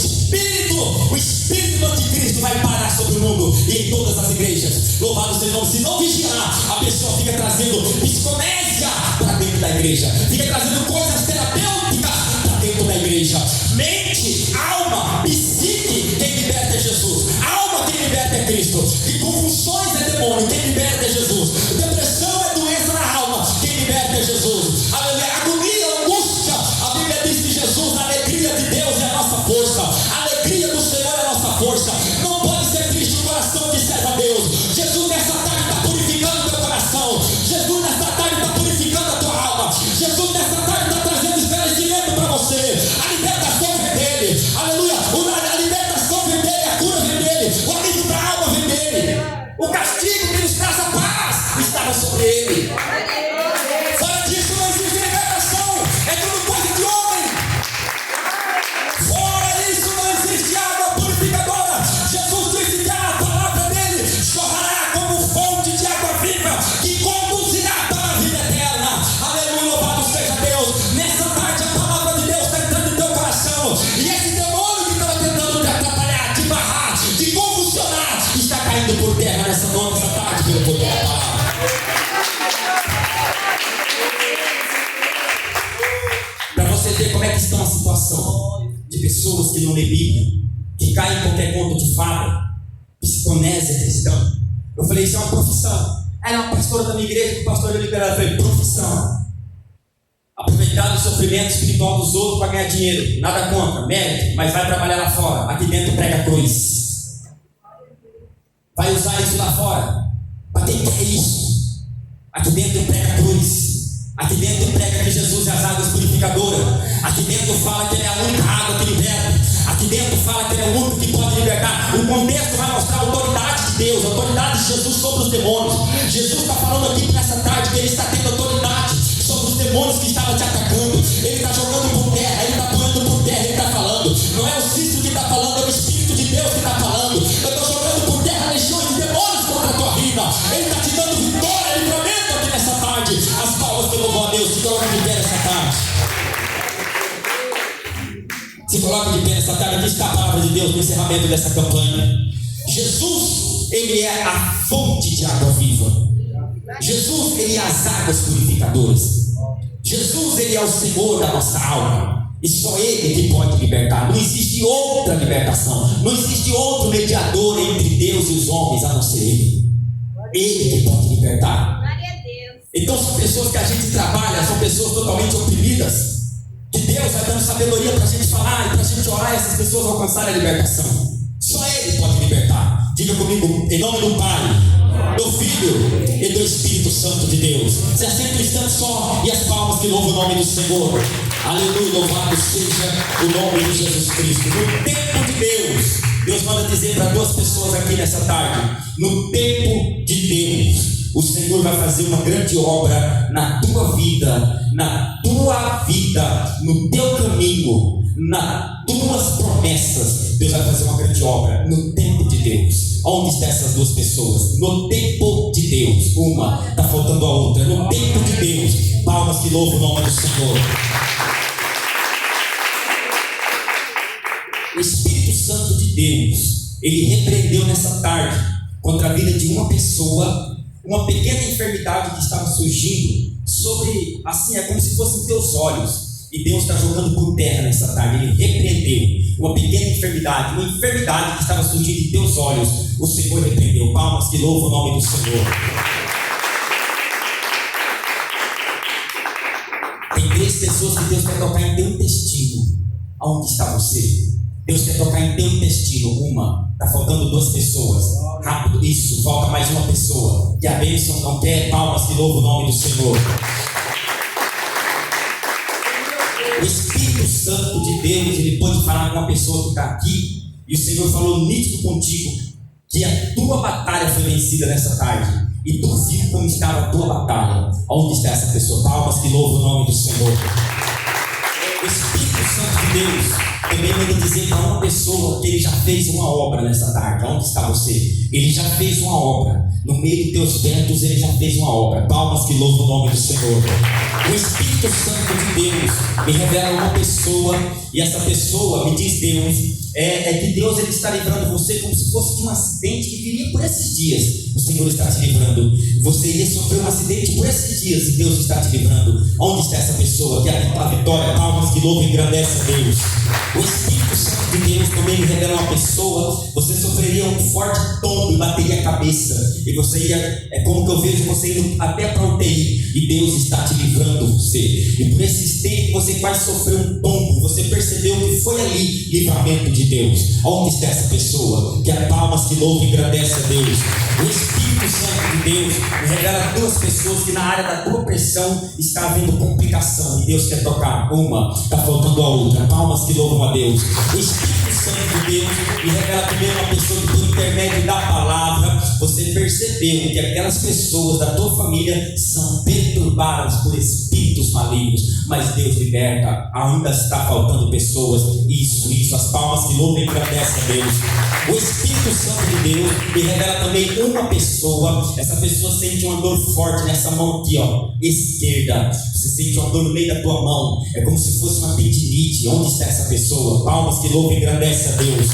Espírito do Anticristo vai parar sobre o mundo e em todas as igrejas. Louvado seja o nome. Se não vigiar, a pessoa fica trazendo psiconésia para dentro da igreja, fica trazendo coisas terapêuticas para dentro da igreja. Mente, alma, psique, quem liberta é Jesus. Alma, quem liberta é Cristo. E convulsões é demônio, quem liberta é Jesus. Depressão é doença na alma, quem liberta é Jesus. Agonia, angústia, a Bíblia diz que Jesus, a alegria de Deus é a nossa força. A alegria do Senhor é a nossa força. Não pode ser triste o coração que serve a Deus. Jesus nessa tarde está purificando o teu coração. Jesus nessa tarde está purificando a tua alma. Jesus nessa tarde está trazendo esclarecimento para você. A libertação vem dele. Aleluia. A libertação vem dele, a cura vem dele, o alívio da alma vem dele. O castigo que nos traz a paz estava sobre ele. Fora disso não existe libertação. É tudo coisa de homem. Fora isso não existe água purificadora. Jesus disse que a palavra dele jorrará como fonte de água viva que conduzirá para a vida eterna. Aleluia, louvado seja Deus. Nessa tarde a palavra de Deus está entrando no teu coração. E esse demônio que estava tentando te atrapalhar, te barrar, te convulsionar, está caindo por terra nessa tarde pelo poder da palavra. Para você ver como é que está a situação de pessoas que não lê Bíblia, que caem em qualquer conto de fada, psiconésia cristã. Eu falei, isso é uma profissão. Ela é uma pastora da minha igreja, o pastor é liberado. Eu falei, profissão. Aproveitar o sofrimento espiritual dos outros para ganhar dinheiro. Nada contra, mérito, mas vai trabalhar lá fora. Aqui dentro prega cruz. Vai usar isso lá fora. Para quem quer isso? Aqui dentro prega cruz. Aqui dentro prega que Jesus é as águas purificadoras. Aqui dentro fala que ele é a única água que liberta. Aqui dentro fala que ele é o único que pode libertar. O contexto vai mostrar a autoridade de Deus, a autoridade de Jesus sobre os demônios. Jesus está falando aqui nessa tarde que ele está tendo autoridade sobre os demônios que estavam te atacando. Ele está jogando por terra, ele está apanhando por terra, ele está falando. Não é o Cícero que está falando, é o Espírito de Deus que está falando. Eu estou jogando por terra legiões de demônios contra a tua vida. Ele está te dando vitória, livramento aqui nessa tarde. As palmas que louvam a Deus, se coloca de pé nessa tarde. Se coloca de pé nessa tarde, aqui está a palavra de Deus no encerramento dessa campanha. Jesus, ele é a fonte de água viva. Jesus, ele é as águas purificadoras. Jesus, ele é o Senhor da nossa alma. E só ele que pode libertar. Não existe outra libertação. Não existe outro mediador entre Deus e os homens a não ser ele. Ele que pode libertar. Então são pessoas que a gente trabalha, são pessoas totalmente oprimidas. Que Deus vai dando sabedoria para a gente falar e para a gente orar e essas pessoas alcançarem a libertação. Só ele pode libertar. Diga comigo, em nome do Pai, do Filho e do Espírito Santo de Deus. Se assenta um instante só e as palmas que louvam o nome do Senhor. Aleluia, louvado seja o nome de Jesus Cristo. No tempo de Deus, Deus manda dizer para duas pessoas aqui nessa tarde: no tempo de Deus, o Senhor vai fazer uma grande obra na tua vida, no teu caminho, nas tuas promessas. Deus vai fazer uma grande obra no tempo de Deus. Onde estão essas duas pessoas? No tempo de Deus. Uma está faltando a outra. No tempo de Deus. Palmas que louvam o nome do Senhor. O Espírito Santo de Deus, ele repreendeu nessa tarde contra a vida de uma pessoa uma pequena enfermidade que estava surgindo sobre, assim, é como se fossem teus olhos. E Deus está jogando por terra nessa tarde. Ele repreendeu uma pequena enfermidade, uma enfermidade que estava surgindo em teus olhos. O Senhor repreendeu. Palmas que louvam o nome do Senhor. Tem 3 pessoas que Deus quer tocar em teu intestino. Aonde está você? Deus quer tocar em teu intestino. Uma, está faltando 2 pessoas. Rápido, isso, falta mais uma pessoa. Que a bênção não quer. Palmas que louvam o nome do Senhor. O Espírito Santo de Deus, ele pode falar com uma pessoa que está aqui, e o Senhor falou nítido contigo, que a tua batalha foi vencida nessa tarde, e tu viu como estava a tua batalha. Onde está essa pessoa? Palmas que louvam o nome do Senhor. O Espírito Santo de Deus também manda dizer para uma pessoa que ele já fez uma obra nessa tarde. Onde está você? Ele já fez uma obra. No meio dos teus ventos, ele já fez uma obra. Palmas que louvam o nome do Senhor. O Espírito Santo de Deus me revela uma pessoa, e essa pessoa, me diz Deus, que Deus ele está livrando você como se fosse de um acidente que viria por esses dias. O Senhor está te livrando. Você iria sofrer um acidente por esses dias e Deus está te livrando. Onde está essa pessoa? Que a vitória, palmas que louvam e engrandece a Deus. O Espírito Santo de Deus também me revela uma pessoa. Você sofreria um forte tombo e bateria a cabeça, e você ia, é como que eu vejo você indo até para a UTI, e Deus está te livrando você. E por esses tempos você vai sofrer um tombo, você percebeu que foi ali livramento de Deus. Onde está essa pessoa? Que a palmas que louvam e engrandece a Deus. O Espírito Santo de Deus me revela duas pessoas que na área da tua pressão está havendo complicação, e Deus quer tocar uma, está faltando a outra. Palmas que louvam a Deus. O Espírito Santo de Deus me revela também uma pessoa que, por intermédio da palavra, você percebeu que aquelas pessoas da tua família são perturbadas por espíritos malignos, mas Deus liberta. Ainda está faltando pessoas. Isso, as palmas que louvam e agradecem a Deus. O Espírito Santo de Deus me revela também uma pessoa. Essa pessoa sente uma dor forte nessa mão aqui, ó, esquerda. Você sente uma dor no meio da tua mão, é como se fosse uma tendinite. Onde está essa pessoa? Palmas que louvam e agradecem a Deus.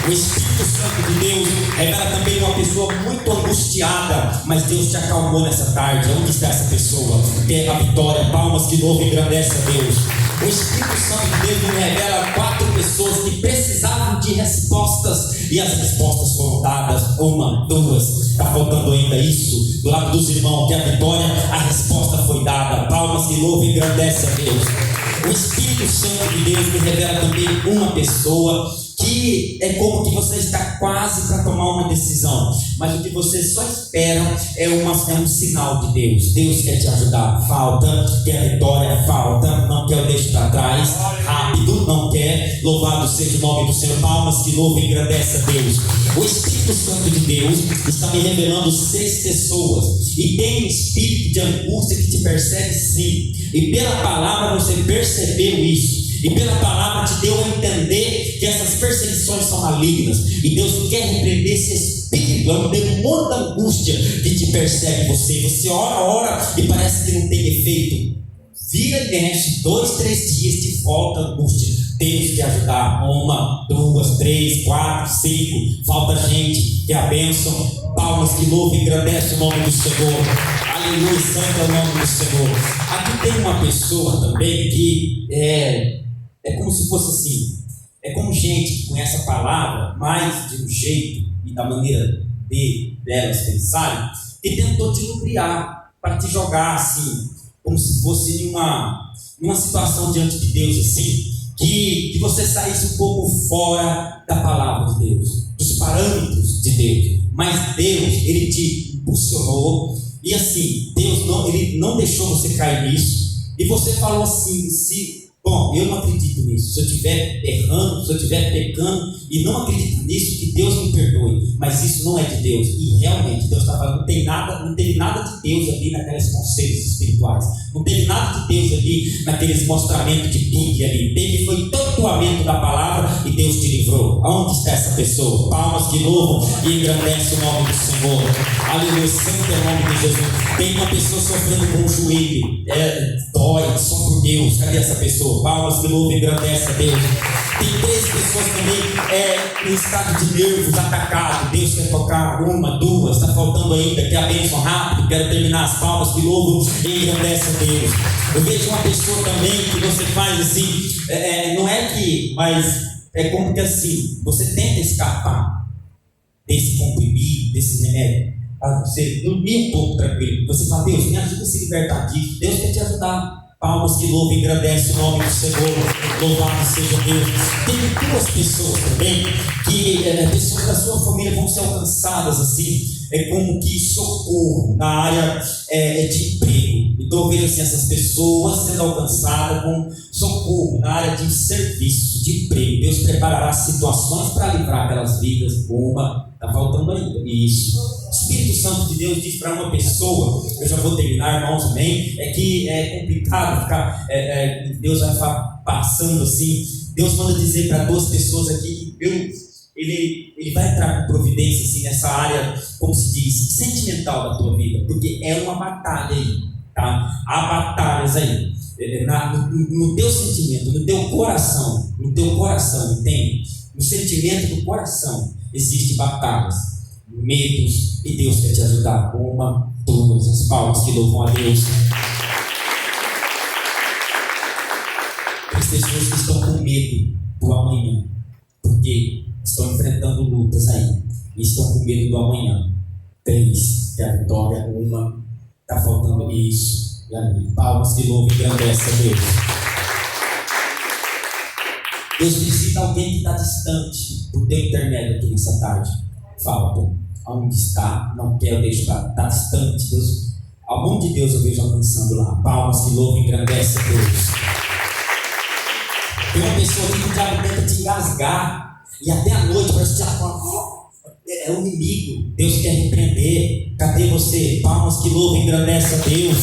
O Espírito Santo de Deus revela também uma pessoa muito angustiada, mas Deus te acalmou nessa tarde. Onde está essa pessoa? Tem a vitória. Palmas que louvam e agradecem a Deus. O Espírito Santo de Deus me revela 4 pessoas que precisavam de respostas, e as respostas foram dadas. 1, 2, está faltando ainda isso. Do lado dos irmãos, que a vitória, a resposta foi dada. Palmas que louvam e agradecem a Deus. O Espírito Santo de Deus me revela também uma pessoa que é como que você está quase para tomar uma decisão, mas o que você só espera é um sinal de Deus. Deus quer te ajudar, falta, quer a vitória, falta, não quer o deixo para trás, rápido, não quer. Louvado seja o nome do Senhor. Palmas que louvam e agradece a Deus. O Espírito Santo de Deus está me revelando 6 pessoas, e tem um espírito de angústia que te persegue, sim, e pela palavra você percebeu isso. E pela palavra te deu a entender que essas perseguições são malignas. E Deus quer repreender esse espírito. É um demônio da angústia que te persegue você. Você ora e parece que não tem efeito. Vira e mexe, 2, 3 dias de volta a angústia. Deus quer ajudar. 1, 2, 3, 4, 5. Falta gente. Que a bênção. Palmas que louvam e engrandece o nome do Senhor. Aleluia, santo é o nome do Senhor. Aqui tem uma pessoa também que é como se fosse assim, é como gente que conhece a palavra mais de um jeito e da maneira delas pensarem, que tentou te lubriar para te jogar assim, como se fosse numa situação diante de Deus assim, que você saísse um pouco fora da palavra de Deus, dos parâmetros de Deus. Mas Deus, ele te impulsionou, e assim, Deus ele não deixou você cair nisso, e você falou assim, bom, eu não acredito nisso. Se eu estiver errando, se eu estiver pecando e não acredito nisso, que Deus me perdoe. Mas isso não é de Deus. E realmente Deus está falando, não teve nada de Deus ali naqueles conselhos espirituais. Não teve nada de Deus ali naqueles mostramentos de tudo ali. Foi tantoamento da palavra e Deus te livrou. Aonde está essa pessoa? Palmas que louvam e engrandece o nome do Senhor. Aleluia, santo é o nome de Jesus. Tem uma pessoa sofrendo com o joelho. Dói, só por Deus. Cadê essa pessoa? Palmas que louvam e engrandece a Deus. Tem 3 pessoas também em estado de nervos, atacado. Deus quer tocar 1, 2, está faltando ainda. Quer a bênção rápido? Quero terminar as palmas que louvam e engrandece a Deus. Eu vejo uma pessoa também que você faz assim, não é que, mas é como que assim, você tenta escapar desse comprimido, desse remédio, para você dormir um pouco tranquilo. Você fala, Deus, me ajuda a se libertar disso. Deus quer te ajudar. Palmas que louvam e engrandecem o nome do Senhor. Louvado seja Deus. Tem duas pessoas também que pessoas da sua família vão ser alcançadas assim, como que socorro na área de emprego. Então eu vejo assim, essas pessoas sendo alcançadas com socorro na área de serviço, de emprego. Deus preparará situações para livrar aquelas vidas. Uma está faltando ainda. Isso. O Espírito Santo de Deus diz para uma pessoa, eu já vou terminar, irmãos, amém? É que é complicado ficar, Deus vai passando assim. Deus manda dizer para duas pessoas aqui que Deus, Ele vai entrar com providência assim, nessa área, como se diz, sentimental da tua vida, porque é uma batalha aí, tá? Há batalhas aí, no teu sentimento, no teu coração, entende? No sentimento do coração existem batalhas, medos, e Deus quer te ajudar. Uma, duas, as palmas que louvam a Deus. As pessoas que estão com medo do amanhã, porque estão enfrentando lutas aí, e estão com medo do amanhã. Três, que a vitória. Uma, está faltando isso. E ali, palmas que louvam e engrandece a Deus. Deus visita alguém que está distante, por teu intermédio aqui nessa tarde. Fala, pô, aonde está? Não quero deixar, está distante. Deus, a mão de Deus eu vejo alcançando lá. Palmas que louvam e engrandece a Deus. Tem uma pessoa que o diabo tenta te engasgar, e até a noite parece que é o inimigo. Deus quer repreender. Cadê você? Palmas que louvam e engrandece a Deus.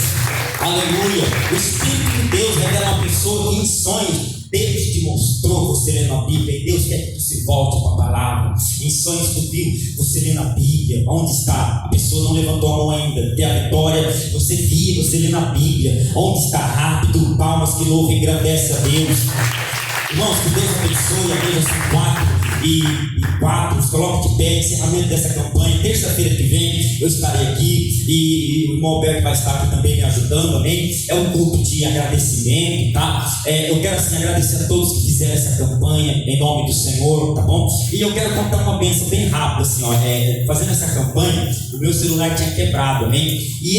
Aleluia. O Espírito de Deus revela uma pessoa que em sonhos Deus te mostrou você lendo a Bíblia, e Deus quer que você volte para a palavra. Em sonhos tu viu você lendo a Bíblia. Onde está? A pessoa não levantou a mão ainda. Tem a vitória. Você via você lendo a Bíblia. Onde está? Rápido. Palmas que louvam e engrandece a Deus. Irmãos, que Deus abençoe. A Deus assim, 4 e 4, coloque de pé, encerramento dessa campanha. Terça-feira que vem eu estarei aqui, e o irmão Alberto vai estar aqui também me ajudando, amém? É um grupo de agradecimento, tá? Eu quero assim agradecer a todos que fizeram essa campanha em nome do Senhor, tá bom? E eu quero contar uma bênção bem rápida assim, ó. Fazendo essa campanha, o meu celular tinha quebrado, amém? E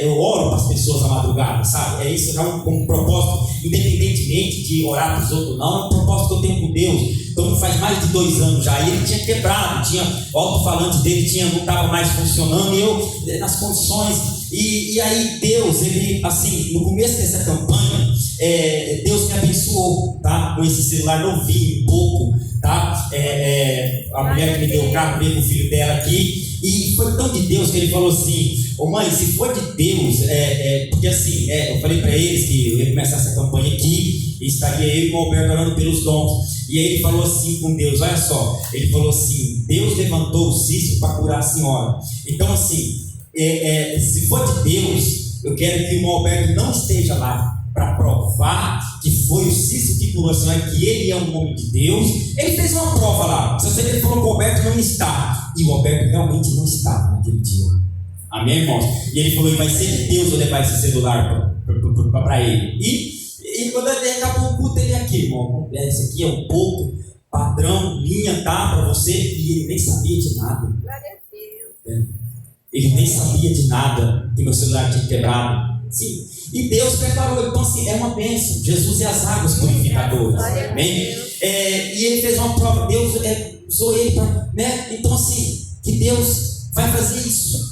eu oro para as pessoas à madrugada, sabe? Isso já é um propósito, independentemente de orar para os outros, não, é um propósito que eu tenho com Deus. Então faz mais de 2 anos já, e ele tinha quebrado, o alto-falante dele não estava mais funcionando, e eu nas condições, e aí Deus, ele assim, no começo dessa campanha, Deus me abençoou, tá? Com esse celular novinho, pouco, tá? A mulher que me deu o carro veio com o filho dela aqui, e foi tão de Deus que ele falou assim: ô mãe, se for de Deus, porque assim, eu falei para eles que eu ia começar essa campanha aqui, e estaria eu e o Alberto orando pelos dons. E aí ele falou assim com Deus, olha só, ele falou assim: Deus levantou o Cícero para curar a senhora. Então assim, se for de Deus, eu quero que o irmão Alberto não esteja lá para provar que foi o Cícero que curou a senhora, que ele é um homem de Deus. Ele fez uma prova lá, se ele falou que o Alberto não está, e o Alberto realmente não estava naquele dia. Amém, irmãos? E ele falou: vai ser de Deus eu levar esse celular para ele. E quando ele acabou o culto, ele aqui, irmão, esse aqui é um pouco padrão, linha, tá, para você. E ele nem sabia de nada. Glória a Deus. Ele nem sabia de nada que meu celular tinha quebrado. Sim. E Deus preparou. Então, assim, é uma bênção. Jesus é as águas purificadoras. Amém? E ele fez uma prova. Deus usou ele para, né? Então, assim, que Deus vai fazer isso.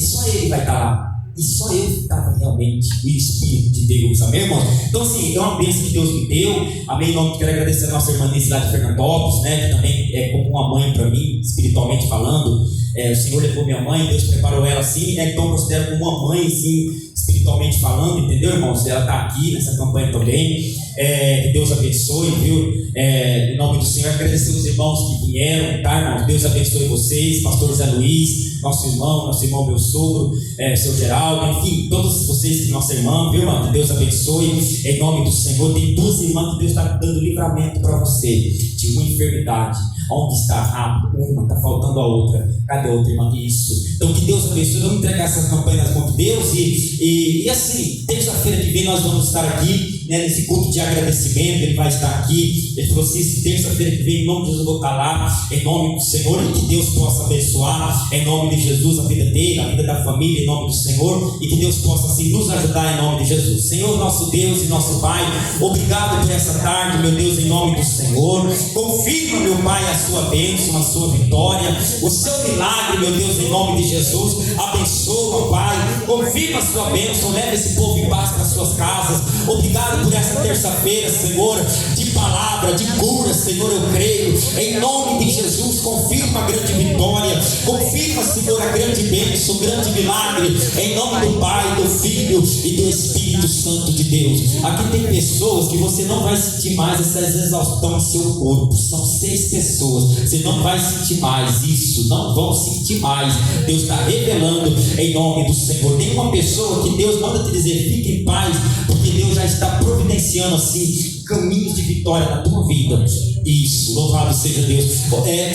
Só ele vai estar lá. E só eu estava realmente o Espírito de Deus, amém, irmãos? Então, assim, é uma bênção que Deus me deu, amém. Não quero agradecer a nossa irmã Nice lá de Fernandópolis, né, que também é como uma mãe para mim, espiritualmente falando. O Senhor levou minha mãe, Deus preparou ela assim, então eu considero como uma mãe, assim, espiritualmente falando, entendeu, irmãos? Ela está aqui nessa campanha também. Que Deus abençoe, viu? Em nome do Senhor, agradecer os irmãos que vieram, tá, irmãos? Deus abençoe vocês, pastor Zé Luiz, nosso irmão, meu sogro, seu Geraldo, enfim, todos vocês que nossa irmã, viu, irmão? Que Deus abençoe, em nome do Senhor. Tem 2 irmãs que Deus está dando livramento para você de uma enfermidade. Onde está? Rápido, uma, está faltando a outra. Cadê a outra irmã? Isso. Então que Deus abençoe. Vamos entregar essas campanhas nas mãos de Deus. E assim, terça-feira que vem nós vamos estar aqui né, nesse culto de agradecimento. Ele vai estar aqui. Ele falou assim: terça-feira que vem, em nome de Jesus, eu vou estar lá, em nome do Senhor, e que Deus possa abençoar, em nome de Jesus, a vida dele, a vida da família, em nome do Senhor, e que Deus possa assim nos ajudar, em nome de Jesus. Senhor, nosso Deus e nosso Pai, obrigado por essa tarde, meu Deus, em nome do Senhor. Confirma, meu Pai, a sua bênção, a sua vitória, o seu milagre, meu Deus, em nome de Jesus. Abençoa, Pai, confirma a sua bênção, leva esse povo em paz para as suas casas. Obrigado por essa terça-feira, Senhor, de palavra, de cura, Senhor, eu creio, em nome de Jesus. Confirma a grande vitória, confirma, Senhor, a grande bênção, o grande milagre, em nome do Pai, do Filho e do Espírito Santo de Deus. Aqui tem pessoas que você não vai sentir mais essa exaustão em seu corpo. São 6 pessoas, você não vai sentir mais isso, não vão sentir mais. Deus está revelando em nome do Senhor. Nenhuma pessoa que Deus manda te dizer fique em paz, porque Deus já está providenciando assim caminhos de vitória na tua vida. Isso, louvado seja Deus.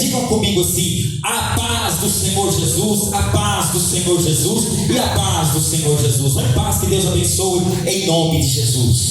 Digam comigo assim: a paz do Senhor Jesus, a paz do Senhor Jesus e a paz do Senhor Jesus. Uma paz que Deus abençoe em nome de Jesus.